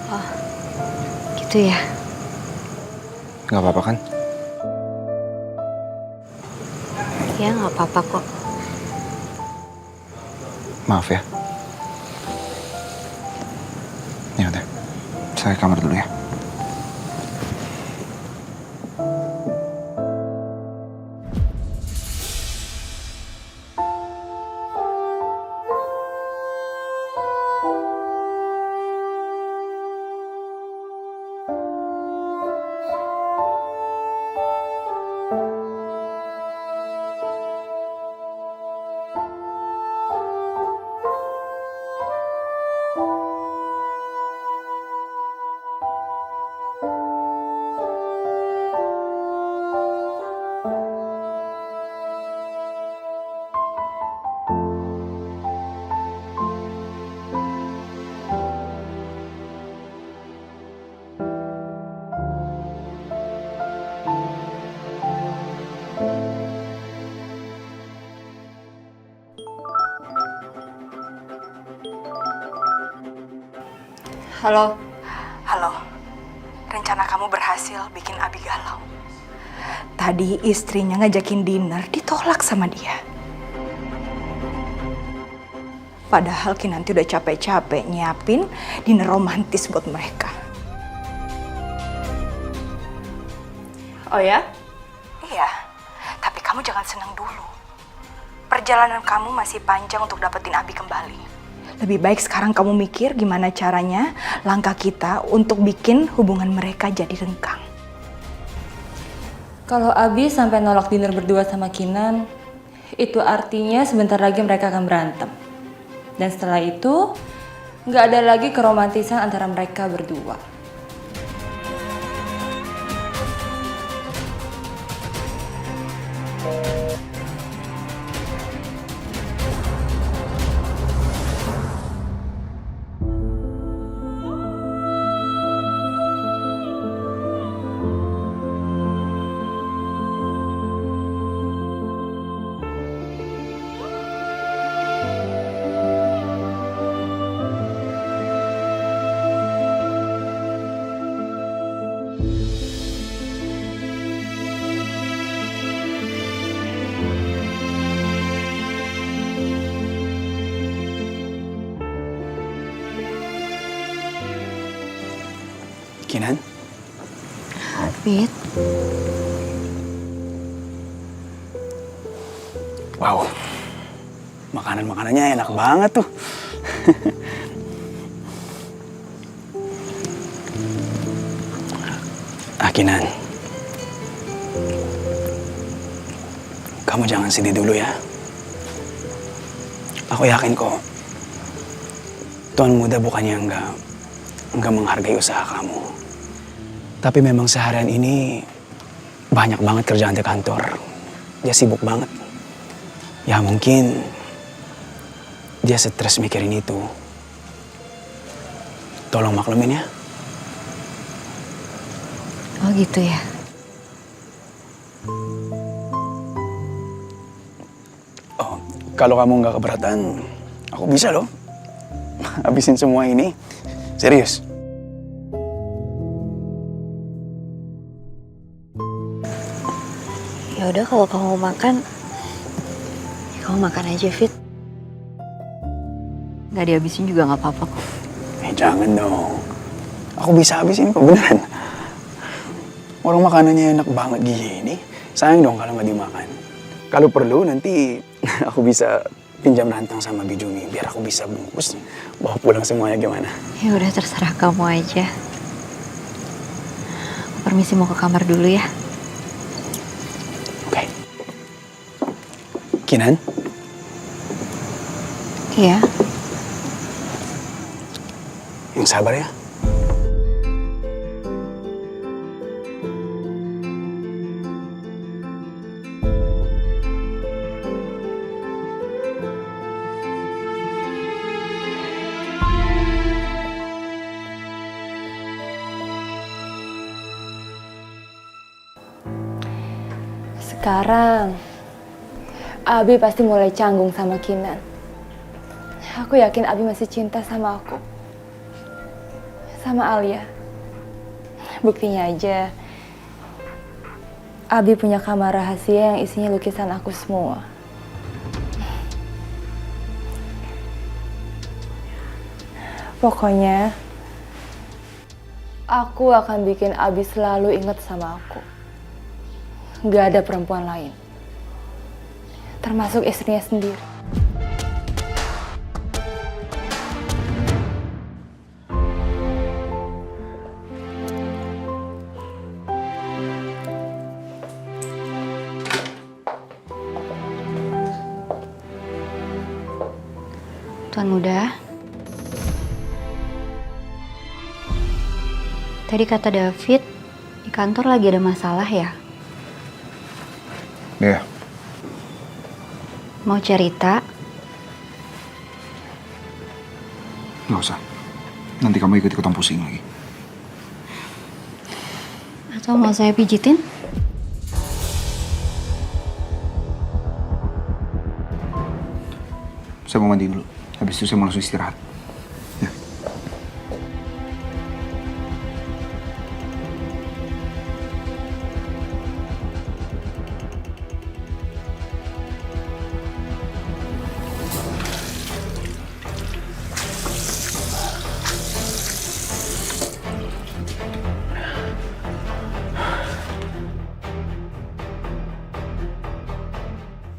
Oh, gitu ya? Nggak apa-apa kan? Ya nggak apa-apa kok. Maaf ya. Ya udah, saya ke kamar dulu ya. Halo. Halo, rencana kamu berhasil bikin Abi galau. Tadi istrinya ngajakin dinner, ditolak sama dia. Padahal Kinanti udah capek-capek nyiapin dinner romantis buat mereka. Oh ya? Iya, tapi kamu jangan senang dulu. Perjalanan kamu masih panjang untuk dapetin Abi kembali. Lebih baik sekarang kamu mikir gimana caranya langkah kita untuk bikin hubungan mereka jadi renggang. Kalau Abi sampai nolak dinner berdua sama Kinan, itu artinya sebentar lagi mereka akan berantem. Dan setelah itu, nggak ada lagi keromantisan antara mereka berdua. Kinan? Fit. Wow, makanan-makanannya enak banget tuh. Kinan, kamu jangan sedih dulu ya. Aku yakin kok, Tuan Muda bukannya enggak menghargai usaha kamu. Tapi memang seharian ini banyak banget kerjaan di kantor. Dia sibuk banget. Ya mungkin dia stres mikirin itu. Tolong maklumin ya. Oh gitu ya. Oh, kalau kamu nggak keberatan, aku bisa loh. Habisin semua ini. Serius. Ya udah kalau kamu mau makan, ya kamu makan aja, Fit. Nggak dihabisin juga nggak apa-apa kok. Jangan dong. Aku bisa habisin kok, beneran. Orang makanannya enak banget gini. Sayang dong kalau nggak dimakan. Kalau perlu nanti aku bisa pinjam rantang sama Bijumi biar aku bisa bungkus bawa pulang semuanya, gimana? Ya udah terserah kamu aja. Aku permisi mau ke kamar dulu ya. Oke. Kinan? Iya. Yang sabar ya. Sekarang, Abi pasti mulai canggung sama Kinan. Aku yakin Abi masih cinta sama aku. Sama Alia. Buktinya aja, Abi punya kamar rahasia yang isinya lukisan aku semua. Pokoknya, aku akan bikin Abi selalu ingat sama aku. Gak ada perempuan lain. Termasuk istrinya sendiri. Tuan Muda. Tadi kata David, di kantor lagi ada masalah ya? Iya. Mau cerita? Nggak usah. Nanti kamu ikut-ikutan pusing lagi. Atau mau saya pijitin? Saya mau mandi dulu. Habis itu saya mau langsung istirahat. Ya.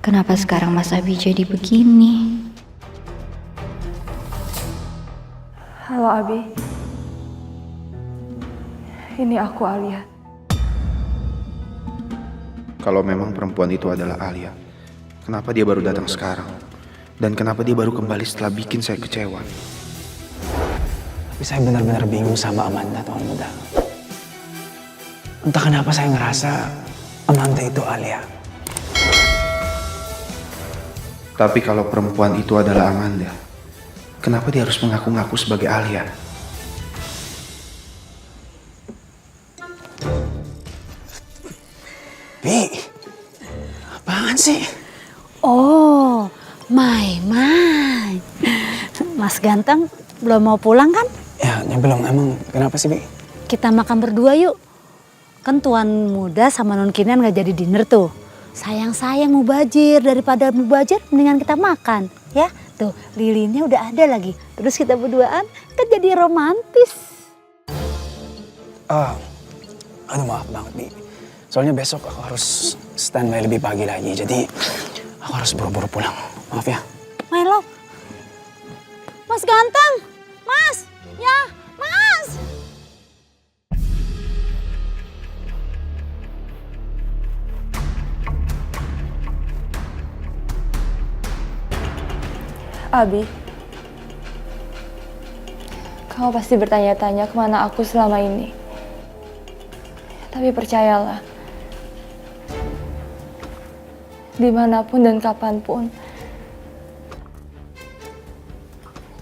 Kenapa sekarang Mas Abi jadi begini? Halo Abi. Ini aku Alia. Kalau memang perempuan itu adalah Alia, kenapa dia baru datang sekarang? Dan kenapa dia baru kembali setelah bikin saya kecewa? Tapi saya benar-benar bingung sama Amanda, Tuan Muda. Entah kenapa saya ngerasa Amanda itu Alia. Tapi kalau perempuan itu adalah Amanda, kenapa dia harus mengaku-ngaku sebagai Alia? Bi, apaan sih? Oh, Mai. Mas ganteng belum mau pulang kan? Ya belum, emang kenapa sih Bi? Kita makan berdua yuk. Kan Tuan Muda sama Non Kinan gak jadi dinner tuh. Sayang-sayang mubazir, daripada mubazir mendingan kita makan. Ya, tuh lilinnya udah ada lagi. Terus kita berduaan kan jadi romantis. Aduh maaf banget Bi. Soalnya besok aku harus standby lebih pagi lagi. Jadi aku harus buru-buru pulang. Maaf ya. My love. Mas ganteng. Mas. Ya, Mas. Abi, kamu pasti bertanya-tanya kemana aku selama ini. Tapi percayalah, dimanapun dan kapanpun,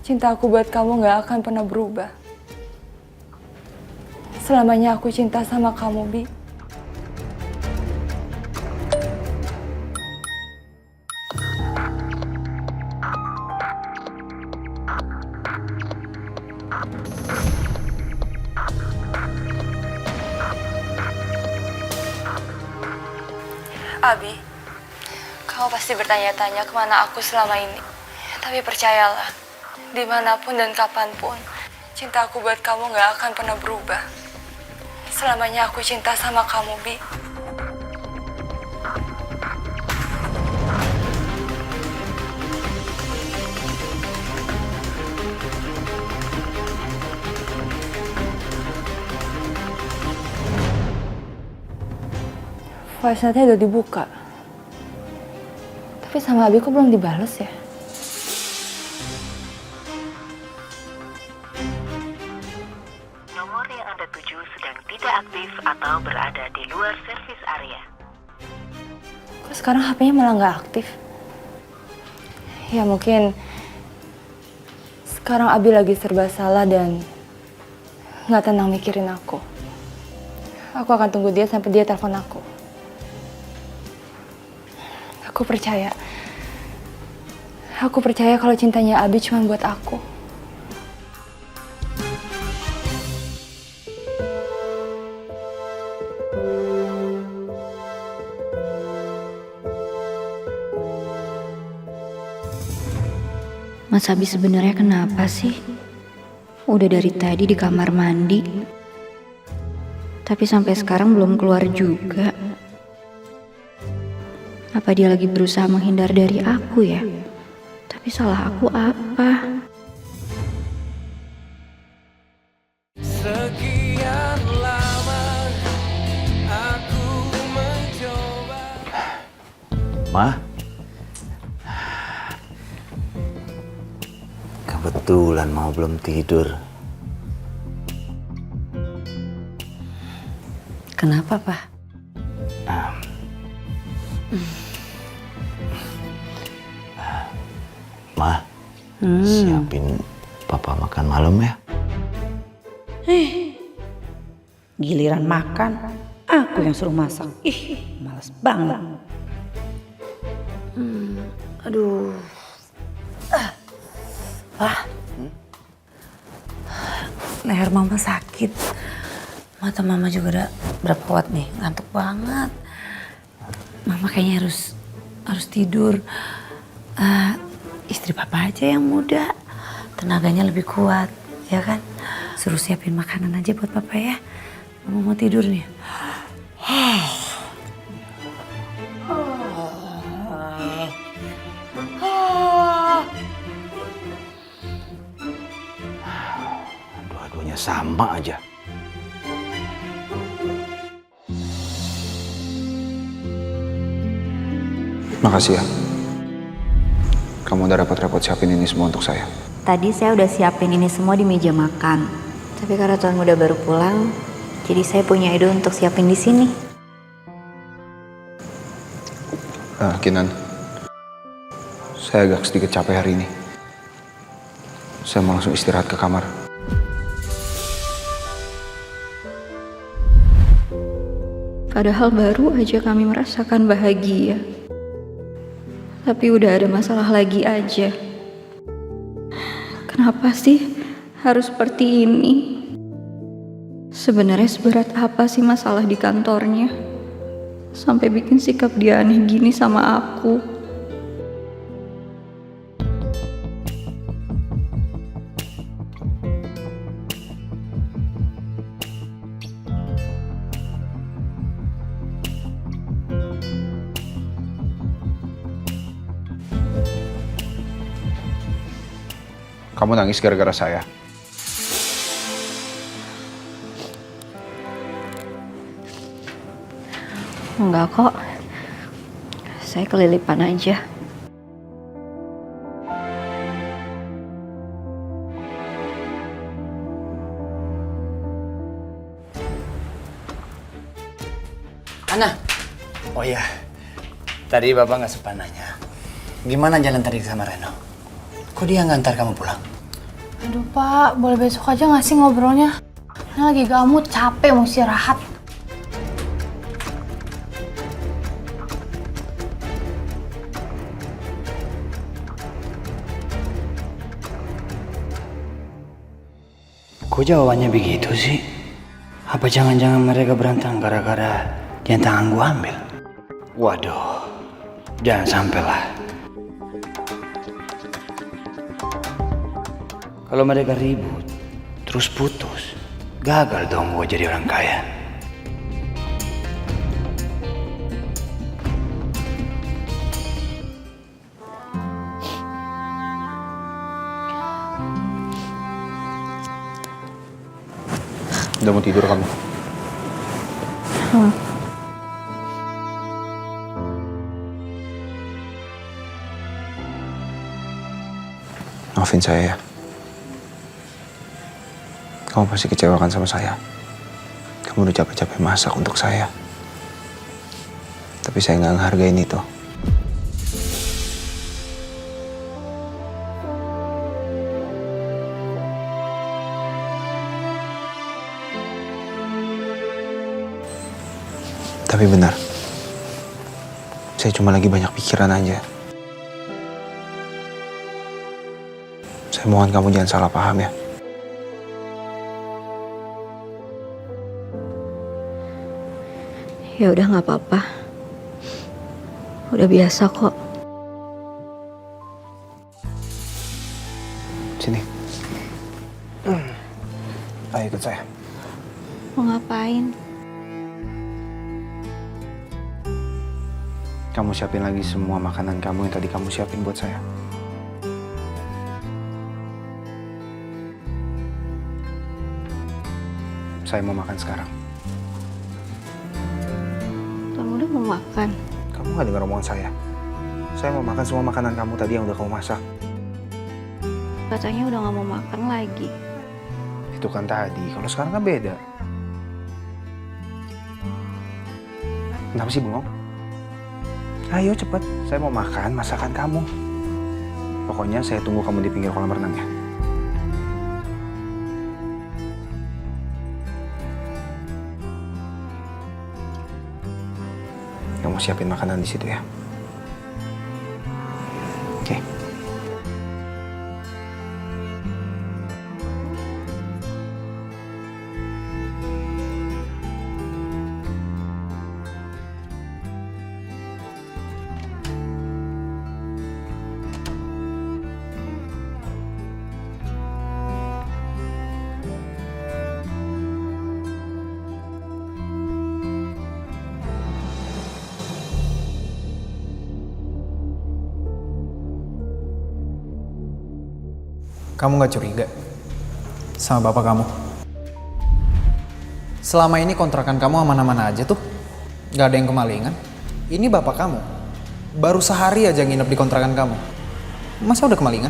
cinta aku buat kamu gak akan pernah berubah. Selamanya aku cinta sama kamu, Bi. Abi, kamu pasti bertanya-tanya kemana aku selama ini. Tapi percayalah, dimanapun dan kapanpun, cinta aku buat kamu gak akan pernah berubah. Selamanya aku cinta sama kamu, Bi. Voice note-nya udah dibuka. Tapi sama Abi kok belum dibales ya? Nomor yang Anda tuju sedang tidak aktif atau berada di luar servis area. Kok sekarang HP-nya malah nggak aktif? Ya mungkin sekarang Abi lagi serba salah dan nggak tenang mikirin aku. Aku akan tunggu dia sampai dia telepon aku. Aku percaya kalau cintanya Abi cuma buat aku. Mas Abi sebenarnya kenapa sih? Udah dari tadi di kamar mandi, tapi sampai sekarang belum keluar juga. Apa dia lagi berusaha menghindar dari aku ya? Tapi salah aku apa? Sekian lama aku mencoba. Ma, kebetulan mau belum tidur. Kenapa, Pak? Ma, siapin papa makan malam ya. Giliran makan, aku yang suruh masak. Ih, males banget. Aduh. Leher mama sakit. Mata mama juga udah berapa watt nih, ngantuk banget. Mama kayaknya harus tidur. Istri papa aja yang muda, tenaganya lebih kuat, ya kan? Suruh siapin makanan aja buat papa ya. Mama mau tidur nih. Sama aja. Makasih ya. Kamu udah repot-repot siapin ini semua untuk saya. Tadi saya udah siapin ini semua di meja makan. Tapi karena Tuan Muda baru pulang, jadi saya punya ide untuk siapin di sini. Kinan, saya agak sedikit capek hari ini. Saya mau langsung istirahat ke kamar. Padahal baru aja kami merasakan bahagia. Tapi udah ada masalah lagi aja. Kenapa sih harus seperti ini? Sebenarnya seberat apa sih masalah di kantornya? Sampai bikin sikap dia aneh gini sama aku. Kamu nangis gara-gara saya. Enggak kok. Saya kelilipan aja. Ana. Oh iya. Tadi Bapak nggak sempat nanya. Gimana jalan tadi sama Reno? Kok dia ngantar kamu pulang? Aduh Pak, boleh besok aja nggak sih ngobrolnya? Ana lagi gamut, capek, mau istirahat. Kok jawabannya begitu sih? Apa jangan-jangan mereka berantem gara-gara yang tangan gua ambil? Waduh, jangan sampai lah. Kalau mereka ribut, terus putus, gagal dong gua jadi orang kaya. Udah mau tidur kamu? Maafin saya ya. Kamu pasti kecewakan sama saya. Kamu udah capek-capek masak untuk saya. Tapi saya nggak ngehargain itu. Tapi benar, saya cuma lagi banyak pikiran aja. Saya mohon kamu jangan salah paham ya. Ya udah nggak apa-apa. Udah biasa kok. Sini. Ayo ikut saya. Mau ngapain? Kamu siapin lagi semua makanan kamu yang tadi kamu siapin buat saya. Saya mau makan sekarang. Tuan Muda mau makan? Kamu nggak dengar omongan saya? Saya mau makan semua makanan kamu tadi yang udah kamu masak. Katanya udah nggak mau makan lagi. Itu kan tadi, kalau sekarang kan beda. Kenapa sih bengong? Ayo cepet, saya mau makan masakan kamu. Pokoknya saya tunggu kamu di pinggir kolam renang ya. Kamu siapin makanan di situ ya. Oke. Kamu gak curiga sama bapak kamu? Selama ini kontrakan kamu aman-aman aja tuh. Gak ada yang kemalingan. Ini bapak kamu. Baru sehari aja nginep di kontrakan kamu. Masa udah kemalingan?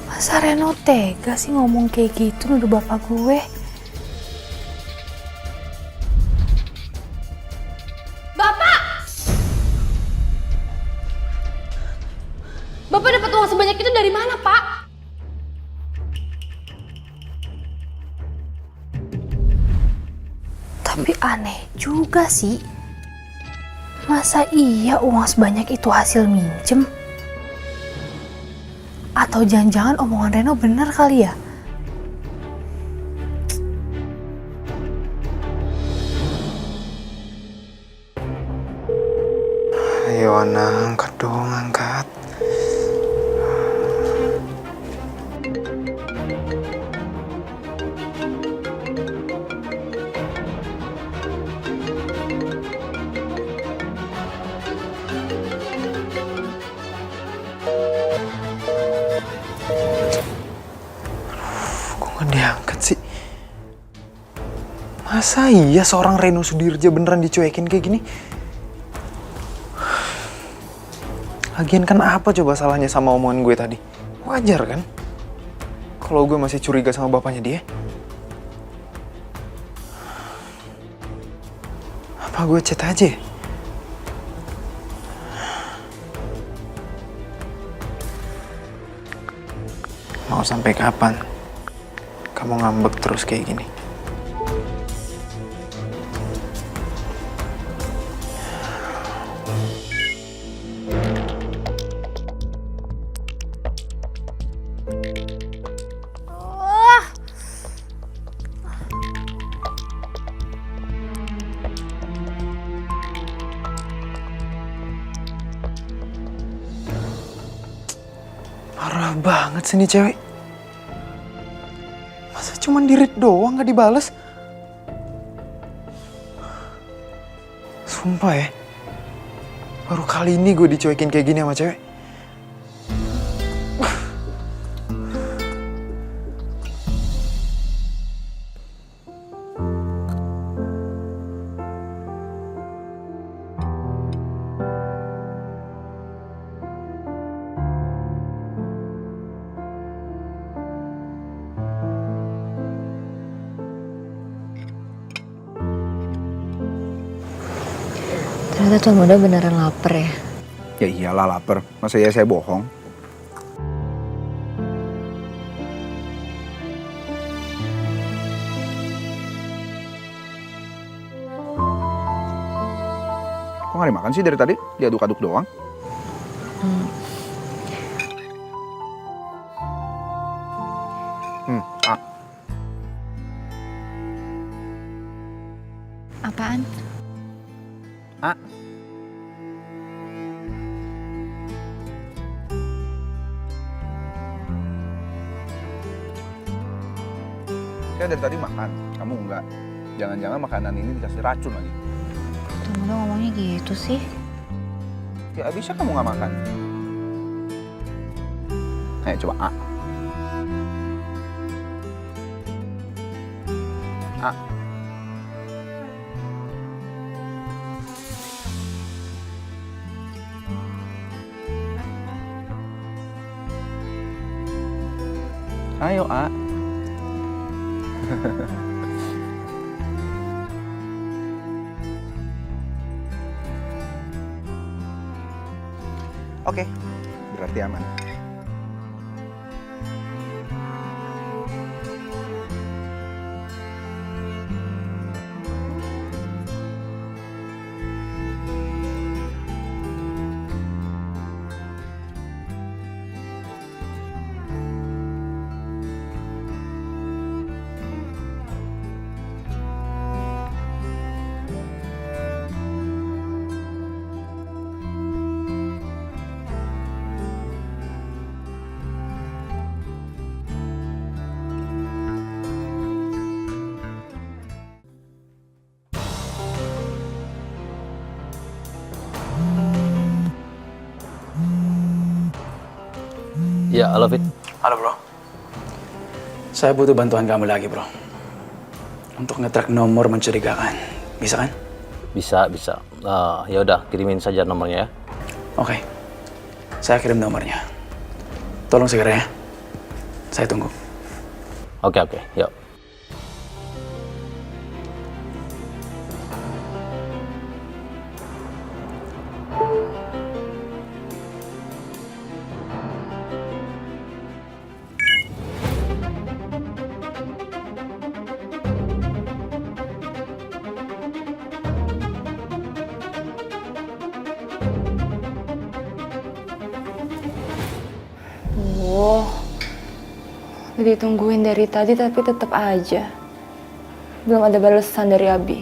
Masa Reno tega sih ngomong kayak gitu nuduh bapak gue? Bapak! Bapak dapat uang sebanyak itu dari mana, Pak? Tapi aneh juga sih. Masa iya uang sebanyak itu hasil minjem? Atau jangan-jangan omongan Reno bener kali ya? Ayo Ana, angkat dong, angkat. Kok gak diangkat sih? Masa iya seorang Reno Sudirja beneran dicuekin kayak gini? Lagian kan apa coba salahnya sama omongan gue tadi? Wajar kan? Kalau gue masih curiga sama bapaknya dia. Apa gue chat aja ya? Mau sampai kapan kamu ngambek terus kayak gini? Parah banget sih nih cewek. Masa cuman di-read doang gak dibales? Sumpah ya, baru kali ini gue dicuekin kayak gini sama cewek. Ternyata Tuan Muda beneran lapar ya? Ya iyalah lapar, masa ya saya bohong? Kok gak dimakan sih dari tadi? Diaduk-aduk doang? Ah. Apaan? Ah. Saya dari tadi makan, kamu enggak. Jangan-jangan makanan ini dikasih racun lagi. Tuan Muda ngomongnya gitu sih. Ya bisa kamu nggak makan. Ayo coba A. A. Ayo A. Oke, berarti aman. Ya, halo Fit. Halo bro. Saya butuh bantuan kamu lagi bro. Untuk nge-track nomor mencurigakan. Bisa kan? Bisa. Ya udah, kirimin saja nomornya ya. Oke. Saya kirim nomornya. Tolong segera ya. Saya tunggu. Oke, yuk. Udah ditungguin dari tadi tapi tetap aja belum ada balasan dari Abi.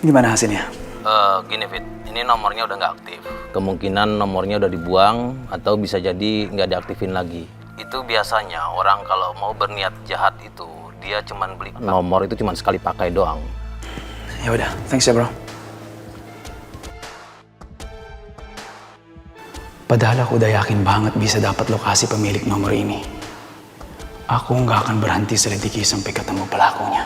Gimana hasilnya? Gini Fit, ini nomornya udah nggak aktif. Kemungkinan nomornya udah dibuang atau bisa jadi nggak diaktifin lagi. Itu biasanya orang kalau mau berniat jahat itu dia cuman beli nomor itu cuman sekali pakai doang. Ya udah, thanks ya bro. Padahal aku udah yakin banget bisa dapat lokasi pemilik nomor ini. Aku nggak akan berhenti selidiki sampai ketemu pelakunya.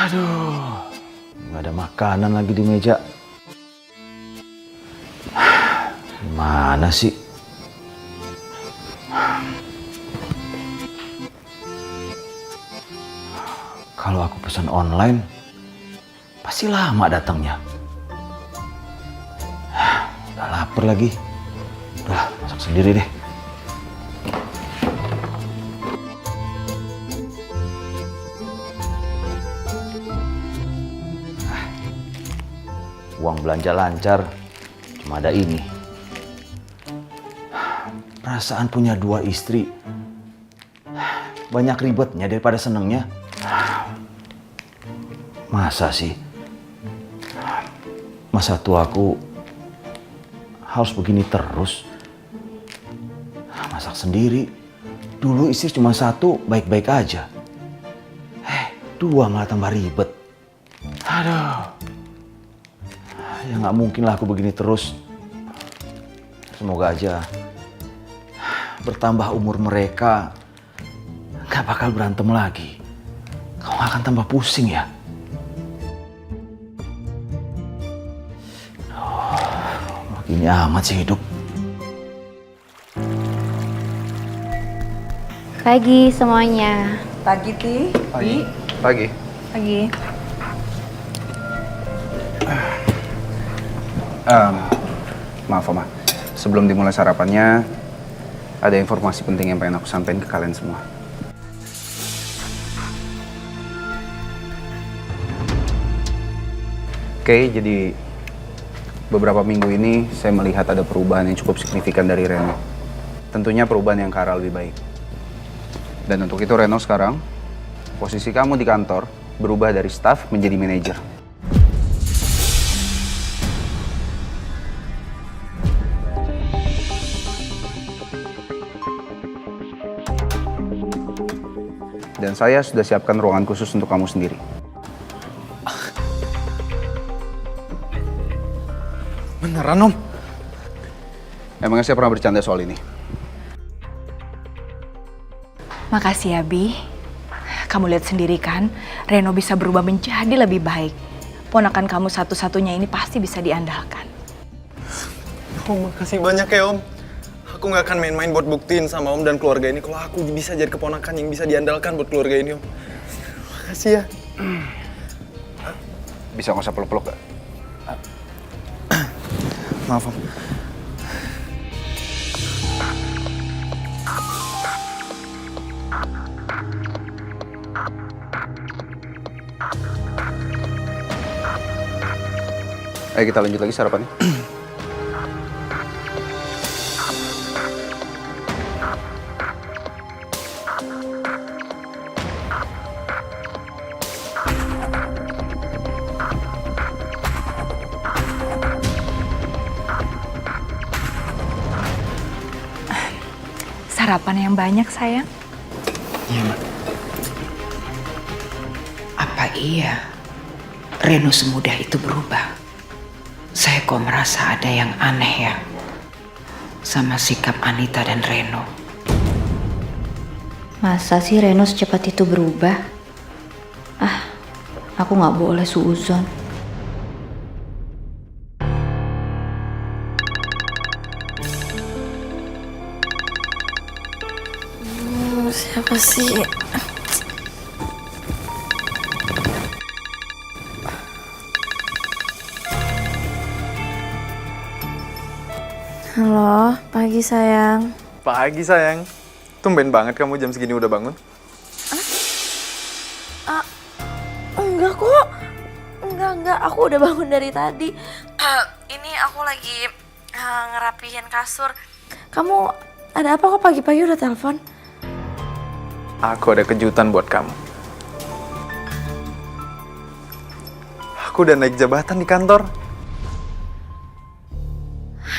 Aduh, nggak ada makanan lagi di meja. Mana sih? Kalau aku pesan online, pasti lama datangnya. Udah lapar lagi. Udah, masak sendiri deh. Uang belanja lancar, cuma ada ini. Perasaan punya 2 istri, banyak ribetnya daripada senengnya. Masa sih? Masa tuaku harus begini terus? Masak sendiri, dulu istri cuma 1, baik-baik aja. 2 malah tambah ribet. Aduh. Ya nggak mungkin lah aku begini terus. Semoga aja bertambah umur mereka, nggak bakal berantem lagi. Kau nggak akan tambah pusing ya? Begini amat sih hidup. Pagi semuanya. Pagi Ti. Pagi. Maaf Oma, sebelum dimulai sarapannya, ada informasi penting yang pengen aku sampaikan ke kalian semua. Oke, jadi beberapa minggu ini saya melihat ada perubahan yang cukup signifikan dari Reno. Tentunya perubahan yang ke arah lebih baik. Dan untuk itu Reno sekarang, posisi kamu di kantor berubah dari staff menjadi manajer. Dan saya sudah siapkan ruangan khusus untuk kamu sendiri. Beneran Om? Emangnya saya pernah bercanda soal ini? Makasih ya Bi. Kamu lihat sendiri kan, Reno bisa berubah menjadi lebih baik. Ponakan kamu satu-satunya ini pasti bisa diandalkan. Oh, makasih banyak ya Om. Aku nggak akan main-main buat buktiin sama Om dan keluarga ini kalau aku bisa jadi keponakan yang bisa diandalkan buat keluarga ini Om. Makasih ya. Bisa nggak usah peluk-peluk gak? Maaf Om. Ayo kita lanjut lagi sarapannya. Sarapan yang banyak, sayang. Iya, Ma. Apa iya Reno semudah itu berubah? Saya kok merasa ada yang aneh ya sama sikap Anita dan Reno. Masa sih Reno secepat itu berubah? Aku nggak boleh suuzon. Siapa sih? Halo, pagi sayang. Pagi sayang. Tumben banget kamu jam segini udah bangun. Enggak kok. Enggak. Aku udah bangun dari tadi. Ini aku lagi ngerapihin kasur. Kamu ada apa kok pagi-pagi udah telepon? Aku ada kejutan buat kamu. Aku udah naik jabatan di kantor.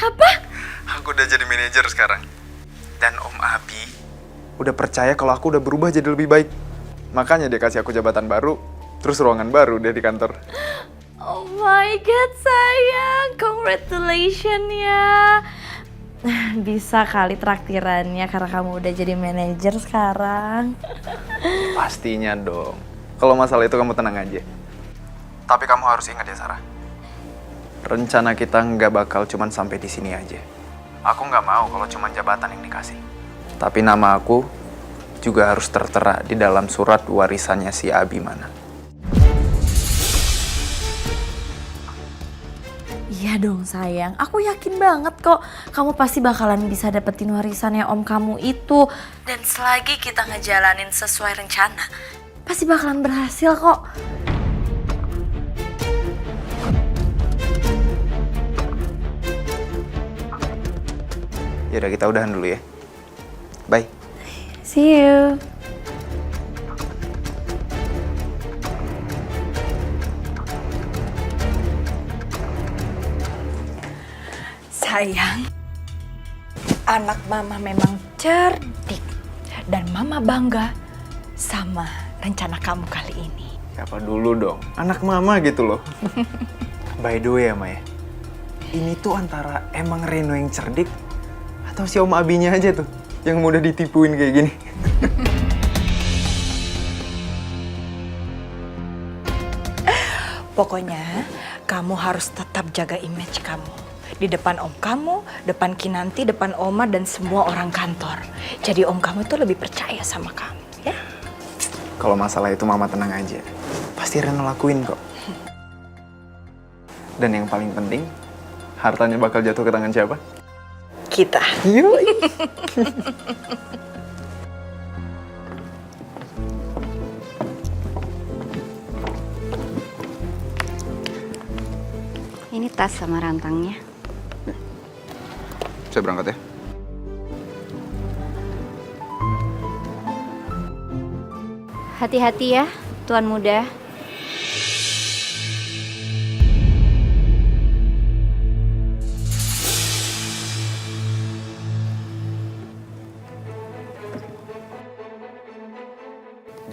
Apa? Aku udah jadi manajer sekarang. Dan Om Abi udah percaya kalau aku udah berubah jadi lebih baik. Makanya dia kasih aku jabatan baru, terus ruangan baru dia di kantor. Oh my god sayang, congratulations ya. Bisa kali traktirannya karena kamu udah jadi manajer sekarang. Pastinya dong. Kalau masalah itu kamu tenang aja. Tapi kamu harus ingat ya Sarah. Rencana kita nggak bakal cuman sampai di sini aja. Aku nggak mau kalau cuman jabatan yang dikasih. Tapi nama aku juga harus tertera di dalam surat warisannya si Abimana. Iya dong sayang, aku yakin banget kok kamu pasti bakalan bisa dapetin warisannya om kamu itu. Dan selagi kita ngejalanin sesuai rencana, pasti bakalan berhasil kok. Yaudah kita udahan dulu ya. Bye. See you. Sayang, anak mama memang cerdik dan mama bangga sama rencana kamu kali ini. Siapa dulu dong? Anak mama gitu loh. By the way ya Maya, ini tuh antara emang Reno yang cerdik atau si Om Abinya aja tuh yang mudah ditipuin kayak gini. Pokoknya kamu harus tetap jaga image kamu. Di depan om kamu, depan Kinanti, depan Oma dan semua orang kantor. Jadi om kamu tuh lebih percaya sama kamu, ya? Kalau masalah itu mama tenang aja. Pasti Reno lakuin kok. Dan yang paling penting, hartanya bakal jatuh ke tangan siapa? Kita. Yuk. Ini tas sama rantangnya. Saya berangkat ya. Hati-hati ya, Tuan Muda.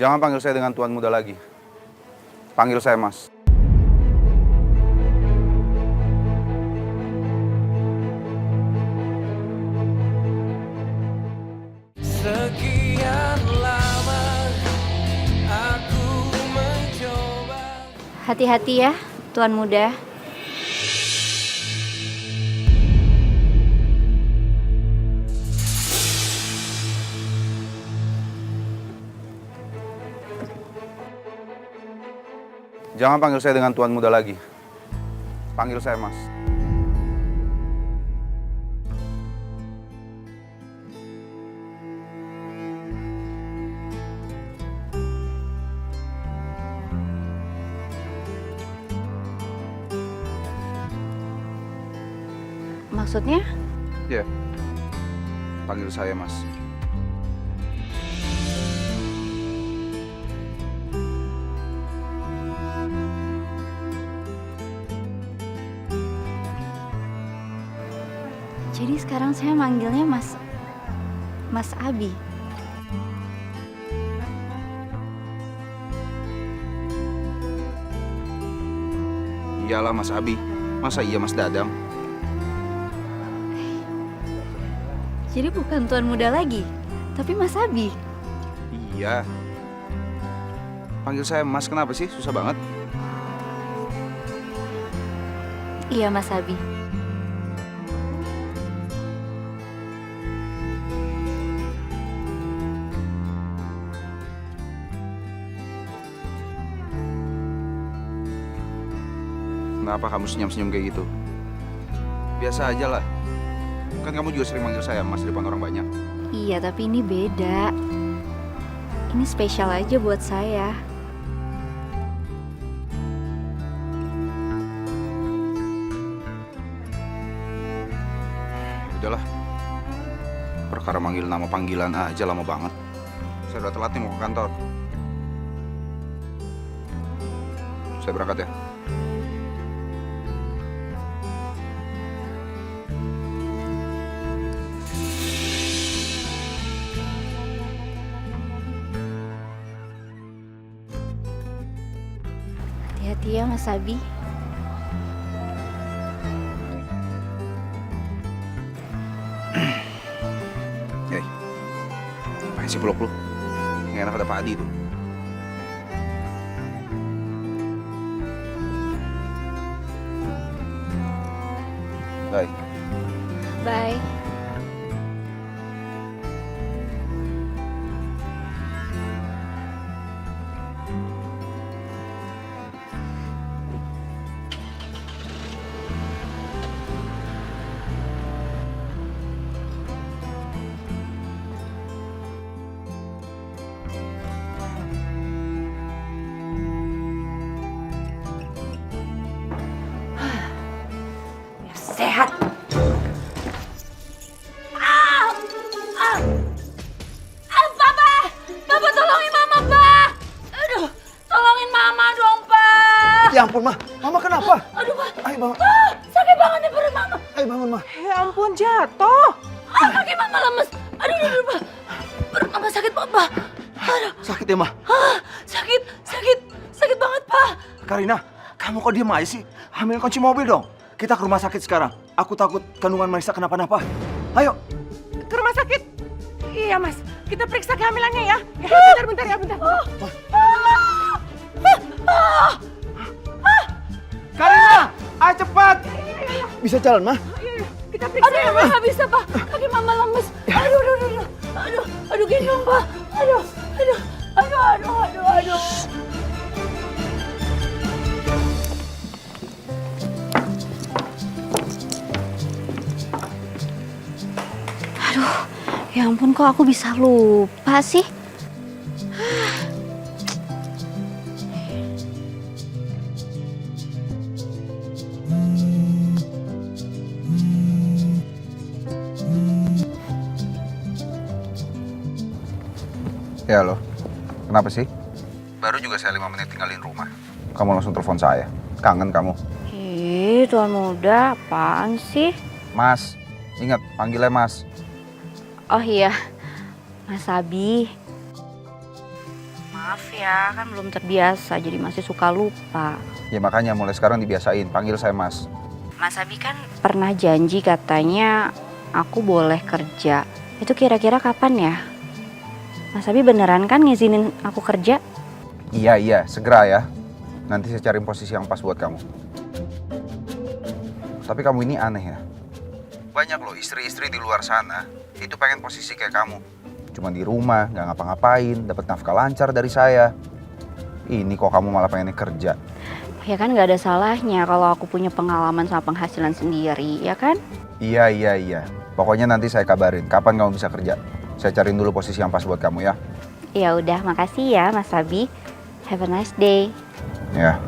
Jangan panggil saya dengan Tuan Muda lagi. Panggil saya Mas. Sekian lama aku mencoba. Hati-hati ya, Tuan Muda. Jangan panggil saya dengan Tuan Muda lagi. Panggil saya Mas. Maksudnya? Ya. Panggil saya Mas. Jadi sekarang saya manggilnya Mas. Mas Abi. Iyalah Mas Abi, masa iya Mas Dadang? Jadi bukan tuan muda lagi, tapi Mas Abi. Iya. Panggil saya Mas kenapa sih? Susah banget. Iya Mas Abi. Kenapa kamu senyum-senyum kayak gitu? Biasa aja lah. Kan kamu juga sering manggil saya Mas di depan orang banyak. Iya, tapi ini beda. Ini spesial aja buat saya. Udahlah. Perkara manggil nama panggilan aja lama banget. Saya udah telat nih mau ke kantor. Saya berangkat ya. Hati-hati ya Mas Abi. Hei, apaan sih peluk lu? Nggak enak ada Pak Adi tuh. Bye. Bye. Sehat. Papa! Papa tolongin Mama, Pak! Aduh, tolongin Mama dong, Pak! Ya ampun, Ma. Mama kenapa? Aduh, Pak. Ayo bangun. Sakit banget nih perut Mama. Ayo bangun, Ma. Ya ampun, jatuh. Kaki Mama lemes. Aduh, Pak. Perut Mama sakit, Pak. Aduh. Sakit ya, Ma? Sakit banget, Pak. Karina, kamu kok diem aja sih? Ambil kunci mobil dong. Kita ke rumah sakit sekarang. Aku takut kandungan Marisa kenapa-napa. Ayo. Ke rumah sakit. Iya, Mas. Kita periksa kehamilannya ya. Bentar ya, bentar. Karina, ayo cepat. Bisa jalan, Ma? Kita periksa ya, Aduh, nggak bisa, Pak. Kaki Mama lemes. Aduh, gendong, Pak. Aduh. Aduh, ya ampun kok aku bisa lupa sih. Ya lo, kenapa sih? Baru juga saya 5 menit tinggalin rumah. Kamu langsung telepon saya. Kangen kamu. Ih, tuan muda, apaan sih? Mas, ingat panggilnya Mas. Oh iya, Mas Abi. Maaf ya, kan belum terbiasa, jadi masih suka lupa. Ya makanya mulai sekarang dibiasain, panggil saya Mas. Mas Abi kan pernah janji katanya aku boleh kerja. Itu kira-kira kapan ya? Mas Abi beneran kan ngizinin aku kerja? Iya, segera ya. Nanti saya cariin posisi yang pas buat kamu. Tapi kamu ini aneh ya. Banyak loh istri-istri di luar sana, itu pengen posisi kayak kamu. Cuma di rumah, nggak ngapa-ngapain, dapat nafkah lancar dari saya. Ini kok kamu malah pengen kerja. Ya kan nggak ada salahnya kalau aku punya pengalaman sama penghasilan sendiri, ya kan? Iya. Pokoknya nanti saya kabarin kapan kamu bisa kerja. Saya cariin dulu posisi yang pas buat kamu ya. Ya udah, makasih ya Mas Abi. Have a nice day. Ya.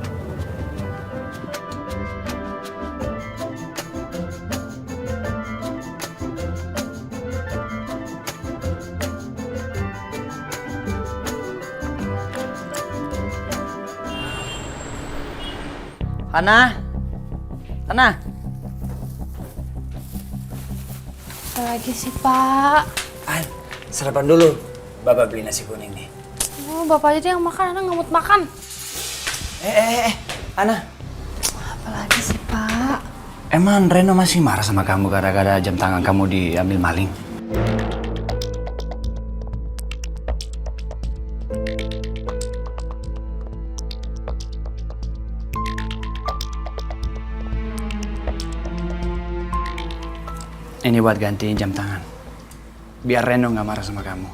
Hana. Apa lagi sih, Pak? Sarapan dulu. Bapak beli nasi kuning nih. Oh, bapak aja yang makan, Ana nggak mau makan. Ana. Apalagi sih, Pak? Emang Reno masih marah sama kamu gara-gara jam tangan kamu diambil maling? Ini buat gantiin jam tangan. Biar Reno nggak marah sama kamu.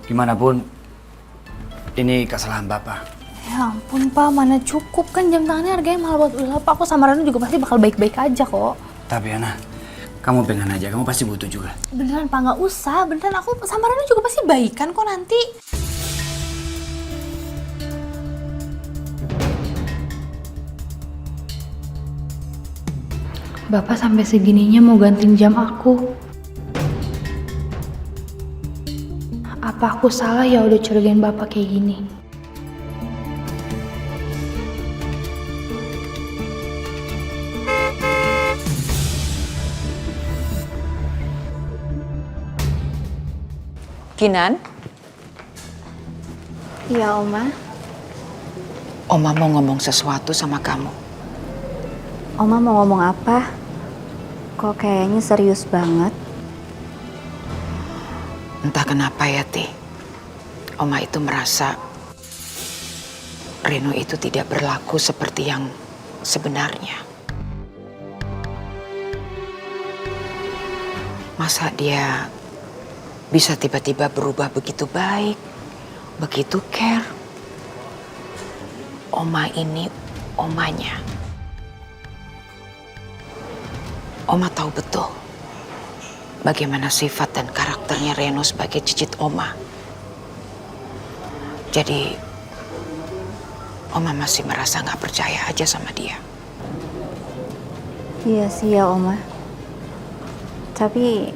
Gimana pun, ini kesalahan Bapak. Ya ampun, Pak, mana cukup kan jam tangannya harganya mahal buat Bapak. Aku sama Reno juga pasti bakal baik-baik aja kok. Tapi Ana, kamu pengen aja, kamu pasti butuh juga. Beneran, Pak, nggak usah. Beneran, aku sama Reno juga pasti baikan kok nanti. Bapak sampai segininya mau gantiin jam aku. Apa aku salah ya udah curigain Bapak kayak gini? Kinan? Iya, Oma. Oma mau ngomong sesuatu sama kamu. Oma mau ngomong apa? Kok kayaknya serius banget? Entah kenapa ya, Ti. Oma itu merasa Reno itu tidak berlaku seperti yang sebenarnya. Masa dia bisa tiba-tiba berubah begitu baik, begitu care? Oma ini omanya. Oma tahu betul bagaimana sifat dan karakternya Reno sebagai cicit Oma. Jadi, Oma masih merasa nggak percaya aja sama dia. Iya sih ya, Oma. Tapi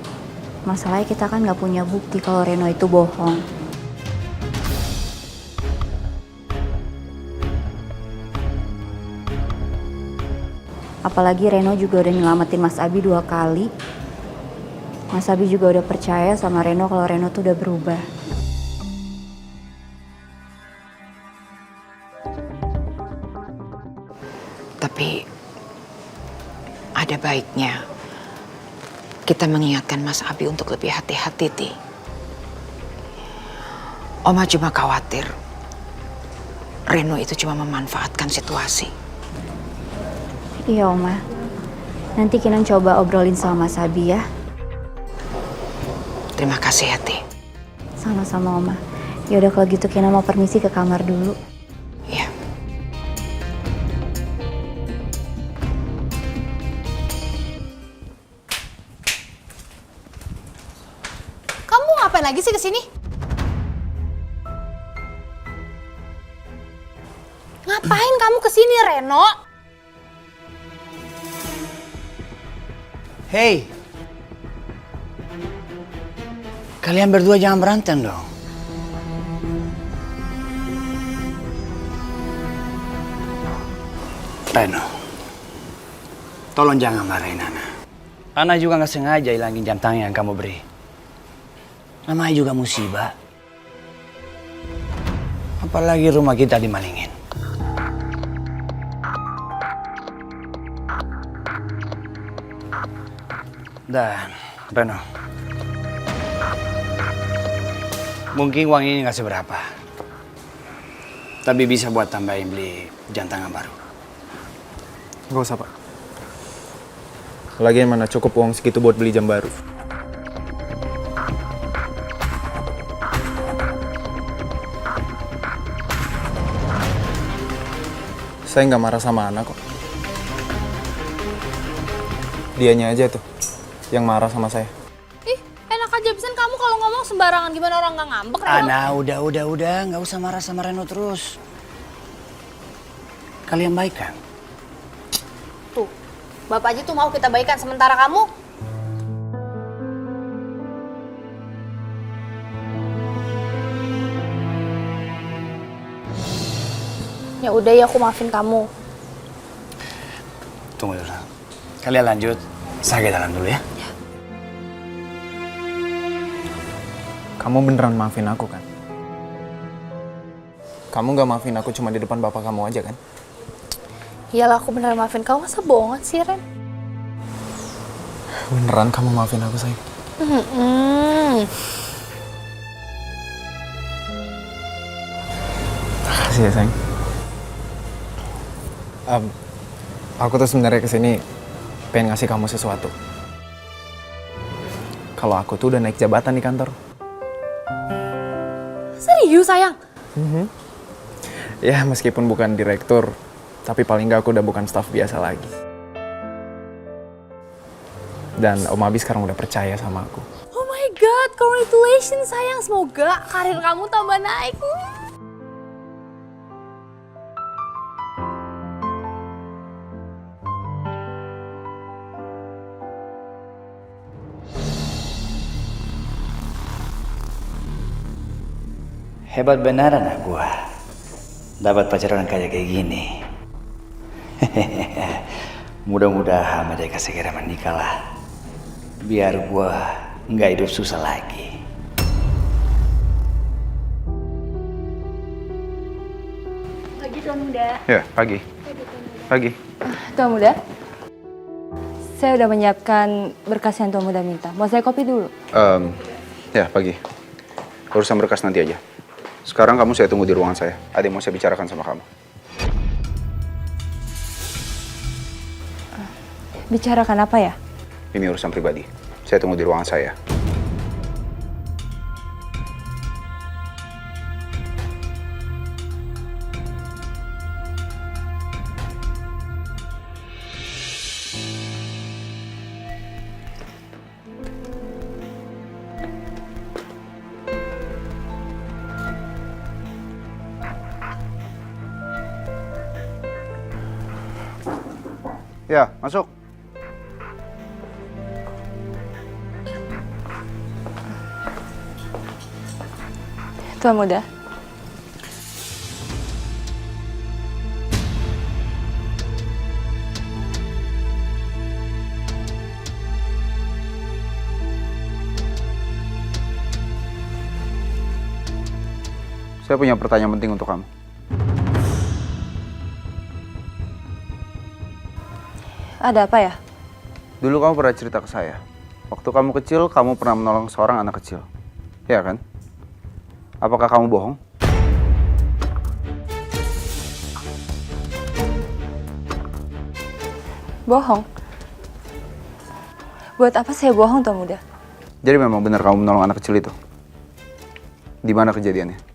masalahnya kita kan nggak punya bukti kalau Reno itu bohong. Apalagi Reno juga udah nyelamatin Mas Abi 2 kali. Mas Abi juga udah percaya sama Reno kalau Reno tuh udah berubah. Tapi ada baiknya kita mengingatkan Mas Abi untuk lebih hati-hati, Ti. Oma cuma khawatir Reno itu cuma memanfaatkan situasi. Iya, Oma. Nanti Kinan coba obrolin sama Mas Abi ya. Terima kasih, Ti. Sama-sama, Oma. Ya udah kalau gitu Kinan mau permisi ke kamar dulu. Iya. Kamu ngapain lagi sih kesini? Ngapain kamu kesini, Reno? Hei, kalian berdua jangan berantem dong. Reno, tolong jangan marahin Ana. Ana juga nggak sengaja hilangin jam tangan yang kamu beri. Namanya juga musibah. Apalagi rumah kita dimalingin. Dan, Reno, mungkin uang ini nggak seberapa, tapi bisa buat tambahin beli jam tangan baru. Gak usah, Pak. Lagian mana cukup uang segitu buat beli jam baru. Saya nggak marah sama Ana kok. Dianya aja tuh yang marah sama saya. Ih, enak aja pisan kamu kalau ngomong sembarangan, gimana orang nggak ngambek, Reno? Ana, udah, nggak usah marah sama Reno terus. Kalian baik kan? Tuh, Bapak aja tuh mau kita baikan, sementara kamu ya udah ya, aku maafin kamu. Tunggu dulu. Kalian lanjut, saya ke dalam dulu ya. Kamu beneran maafin aku kan? Kamu gak maafin aku cuma di depan bapak kamu aja kan? Iyalah, aku beneran maafin kamu. Masa bohongan sih, Ren? Beneran kamu maafin aku, sayang? Makasih ya, sayang. Aku tuh sebenarnya kesini pengen ngasih kamu sesuatu. Kalau aku tuh udah naik jabatan di kantor. Serius, sayang? Ya, meskipun bukan direktur, tapi paling nggak aku udah bukan staff biasa lagi. Dan Om Abi sekarang udah percaya sama aku. Oh my god, congratulations sayang. Semoga karir kamu tambah naik. Hebat benar anak gua. Dapat pacaran kayak gini. Mudah-mudahan mereka segera menikah lah. Biar gua nggak hidup susah lagi. Pagi Tuan Muda. Ya, pagi. Pagi. Tuan Muda, saya udah menyiapkan berkas yang Tuan Muda minta. Mau saya copy dulu? Ya, pagi. Urusan berkas nanti aja. Sekarang kamu saya tunggu di ruangan saya. Ada yang mau saya bicarakan sama kamu. Bicarakan apa ya? Ini urusan pribadi. Saya tunggu di ruangan saya. Ya, masuk. Tuan Muda. Saya punya pertanyaan penting untuk kamu. Ada apa ya? Dulu kamu pernah cerita ke saya. Waktu kamu kecil, kamu pernah menolong seorang anak kecil. Ya kan? Apakah kamu bohong? Bohong? Buat apa saya bohong, Tuan Muda? Jadi memang benar kamu menolong anak kecil itu? Di mana kejadiannya?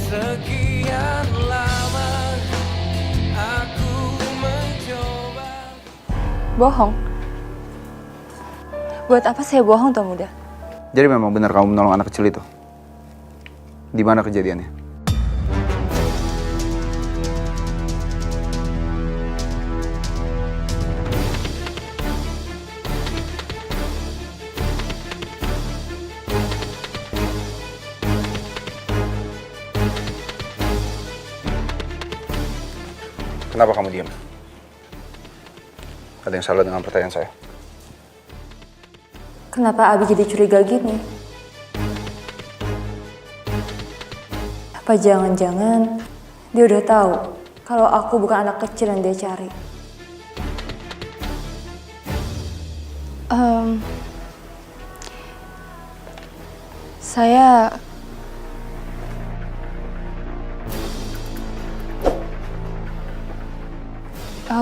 Sekian lama aku mencoba. Bohong? Buat apa saya bohong, Tuan Muda? Jadi memang benar kamu menolong anak kecil itu? Di mana kejadiannya? Kenapa kamu diam? Ada yang salah dengan pertanyaan saya? Kenapa Abi jadi curiga gini? Apa jangan-jangan dia udah tahu kalau aku bukan anak kecil yang dia cari? Saya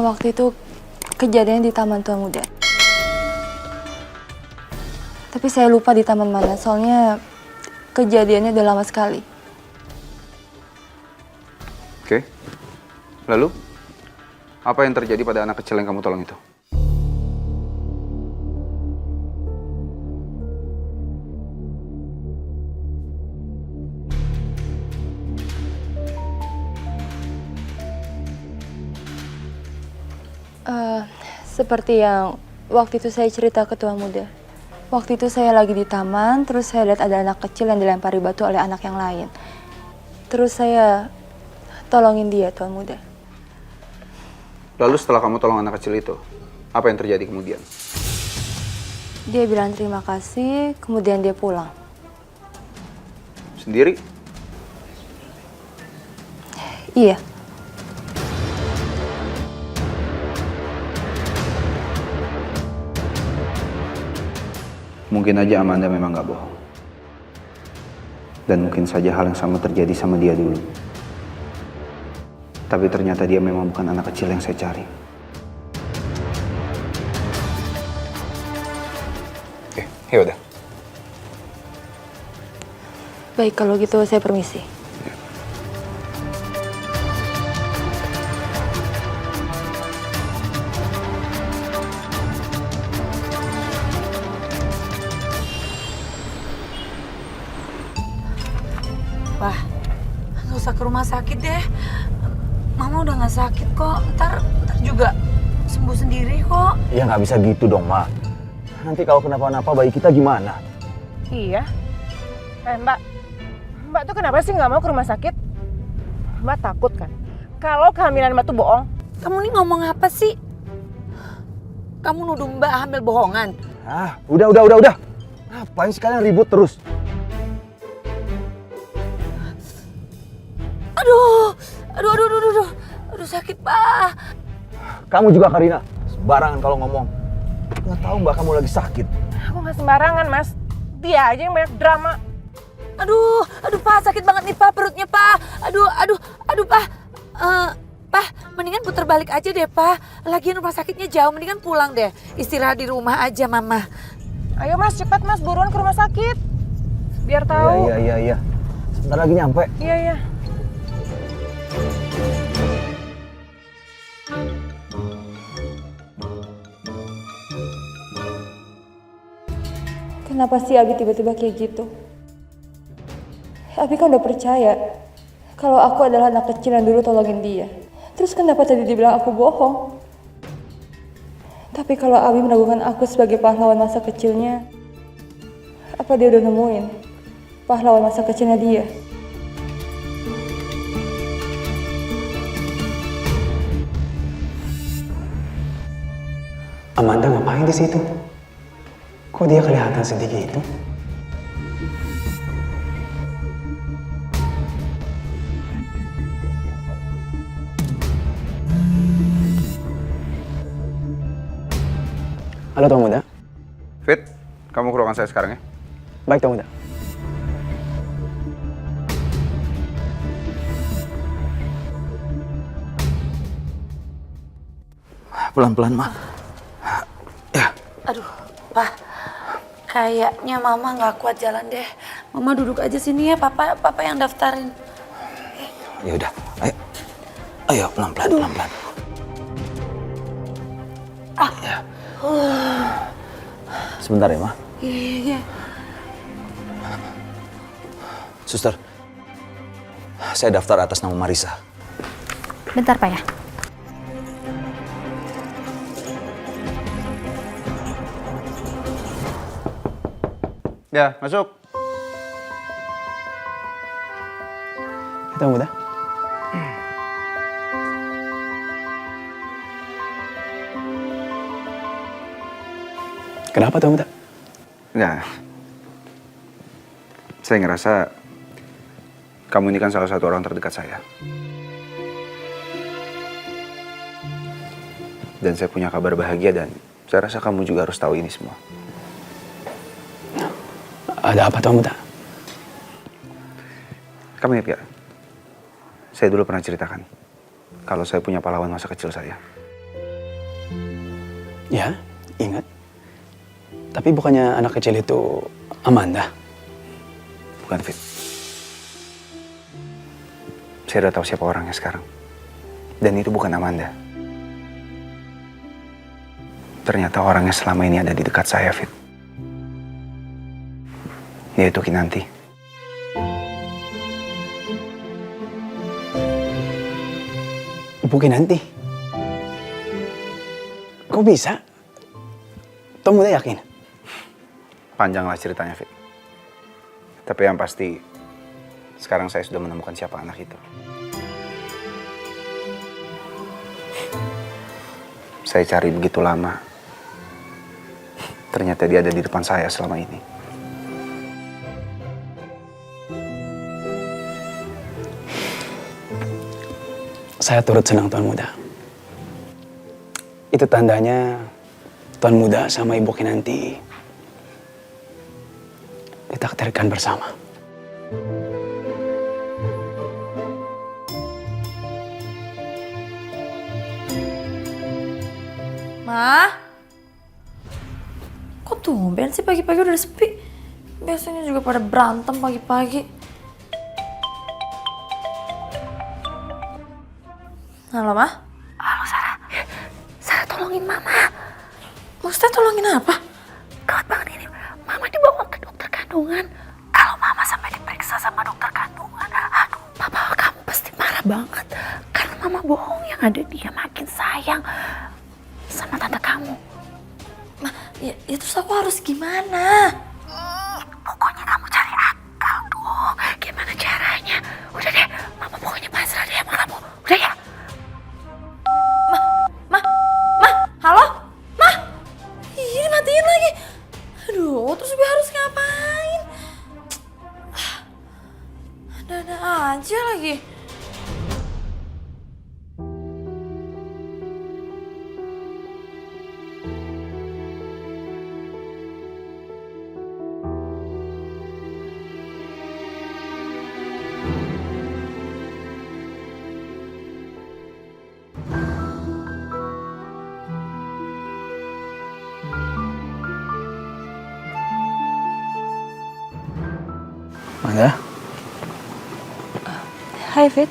waktu itu kejadian di Taman Tua Muda. Tapi saya lupa di taman mana, soalnya kejadiannya udah lama sekali. Oke. Lalu, apa yang terjadi pada anak kecil yang kamu tolong itu? Seperti yang waktu itu saya cerita ke Tua Muda. Waktu itu saya lagi di taman, terus saya lihat ada anak kecil yang dilempari batu oleh anak yang lain. Terus saya tolongin dia, Tuan Muda. Lalu setelah kamu tolong anak kecil itu, apa yang terjadi kemudian? Dia bilang terima kasih, kemudian dia pulang. Sendiri? Iya. Mungkin aja Amanda memang gak bohong. Dan mungkin saja hal yang sama terjadi sama dia dulu. Tapi ternyata dia memang bukan anak kecil yang saya cari. Oke, yaudah. Baik, kalau gitu saya permisi. Wah, nggak usah ke rumah sakit deh. Mama udah nggak sakit kok. Ntar juga sembuh sendiri kok. Ya nggak bisa gitu dong, Ma. Nanti kalau kenapa-napa bayi kita gimana? Iya. Mbak tuh kenapa sih nggak mau ke rumah sakit? Mbak takut kan? Kalau kehamilan Mbak tuh bohong. Kamu nih ngomong apa sih? Kamu nuduh Mbak hamil bohongan. Ah, udah. Ngapain sih kalian ribut terus? Aduh sakit Pak. Kamu juga Karina, sembarangan kalau ngomong. Nggak tahu Mbak kamu lagi sakit. Aku nggak sembarangan, Mas. Dia aja yang banyak drama. Aduh Pak, sakit banget nih Pak perutnya Pak. Aduh Pak. Pak, mendingan putar balik aja deh Pak. Lagian rumah sakitnya jauh, mendingan pulang deh. Istirahat di rumah aja Mama. Ayo Mas, cepat Mas, buruan ke rumah sakit. Biar tahu. Iya. Sebentar lagi nyampe. Iya. Kenapa sih Abi tiba-tiba kayak gitu? Abi kan udah percaya kalau aku adalah anak kecil yang dulu tolongin dia. Terus kenapa tadi dibilang aku bohong? Tapi kalau Abi meragukan aku sebagai pahlawan masa kecilnya, apa dia udah nemuin pahlawan masa kecilnya dia? Amanda ngapain di situ? Kok dia kelihatan sedih gitu? Halo Tuan Muda. Fit, kamu ke ruangan saya sekarang ya? Baik Tuan Muda. Pelan-pelan, Ma. Aduh Pak, kayaknya Mama nggak kuat jalan deh. Mama duduk aja sini ya, Papa yang daftarin. Ya udah, ayo pelan-pelan. Ya. Sebentar ya, Ma. Iya. Suster, saya daftar atas nama Marisa. Bentar Pak ya. Ya, masuk. Tuan Muda. Kenapa Tuan Muda? Nggak. Saya ngerasa kamu ini kan salah satu orang terdekat saya. Dan saya punya kabar bahagia dan saya rasa kamu juga harus tahu ini semua. Ada apa Tuan Muda? Kamu ingat gak? Saya dulu pernah ceritakan kalau saya punya pahlawan masa kecil saya. Ya, ingat. Tapi bukannya anak kecil itu Amanda? Bukan, Fit. Saya udah tahu siapa orangnya sekarang. Dan itu bukan Amanda. Ternyata orangnya selama ini ada di dekat saya, Fit. Yaitu Kinanti. Ibu Kinanti? Kok bisa? Tuan Muda yakin? Panjanglah ceritanya, Fit. Tapi yang pasti, sekarang saya sudah menemukan siapa anak itu. Saya cari begitu lama. Ternyata dia ada di depan saya selama ini. Saya turut senang Tuan Muda. Itu tandanya Tuan Muda sama Ibu Kinanti ditakdirkan bersama. Ma? Kok tumben sih pagi-pagi udah sepi? Biasanya juga pada berantem pagi-pagi. Halo, Ma? Halo, Sarah. Sarah, tolongin Mama. Maksudnya tolongin apa? Gawat banget ini. Mama dibawa ke dokter kandungan. Kalau Mama sampai diperiksa sama dokter kandungan, aduh, Papa kamu pasti marah banget. Karena Mama bohong, yang ada dia makin sayang sama tante kamu. Ma, ya terus aku harus gimana? Pokoknya kamu cari akal dong. Gimana caranya? Udah deh, Mama pokoknya pasrah deh sama kamu. Udah ya? Halo? Ma? Ini matiin lagi. Aduh, terus gue harus ngapain? Ada-ada aja lagi. Manda, Hai, Fit.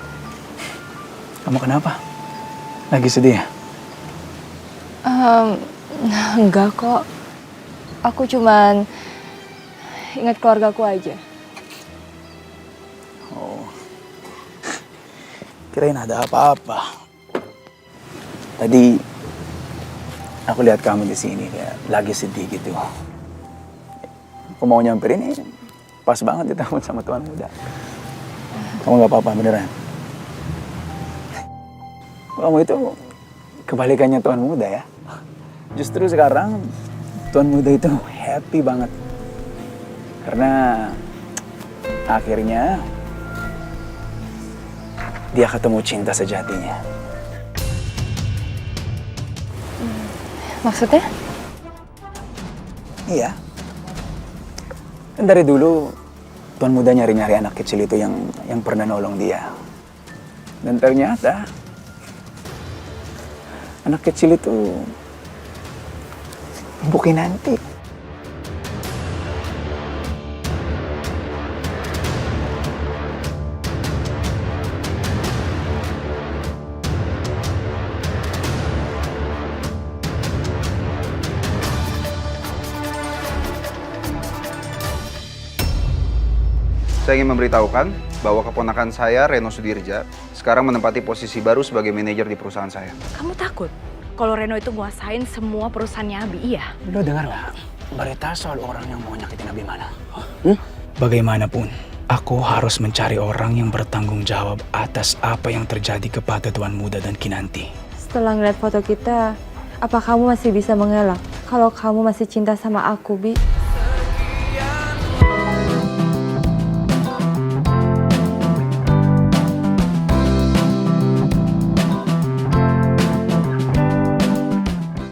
kamu kenapa? Lagi sedih ya? Enggak kok. Aku cuman ingat keluargaku aja. Oh, kirain ada apa-apa. Tadi aku lihat kamu di sini kayak lagi sedih gitu. Aku mau nyamperin ini pas banget ditelepon sama Tuan Muda. Kamu nggak apa-apa beneran? Kamu itu kebalikannya Tuan Muda ya. Justru sekarang Tuan Muda itu happy banget. Karena akhirnya dia ketemu cinta sejatinya. Maksudnya? Iya. Kan dari dulu Tuan Muda nyari-nyari anak kecil itu yang pernah nolong dia. Dan ternyata anak kecil itu Ibu Kinanti. Saya ingin memberitahukan bahwa keponakan saya, Reno Sudirja, sekarang menempati posisi baru sebagai manajer di perusahaan saya. Kamu takut kalau Reno itu nguasain semua perusahaannya Abi, iya? Lo dengar nggak berita soal orang yang mau nyakitin Abi mana? Bagaimanapun, aku harus mencari orang yang bertanggung jawab atas apa yang terjadi kepada Tuan Muda dan Kinanti. Setelah ngeliat foto kita, apa kamu masih bisa mengelak kalau kamu masih cinta sama aku, Bi?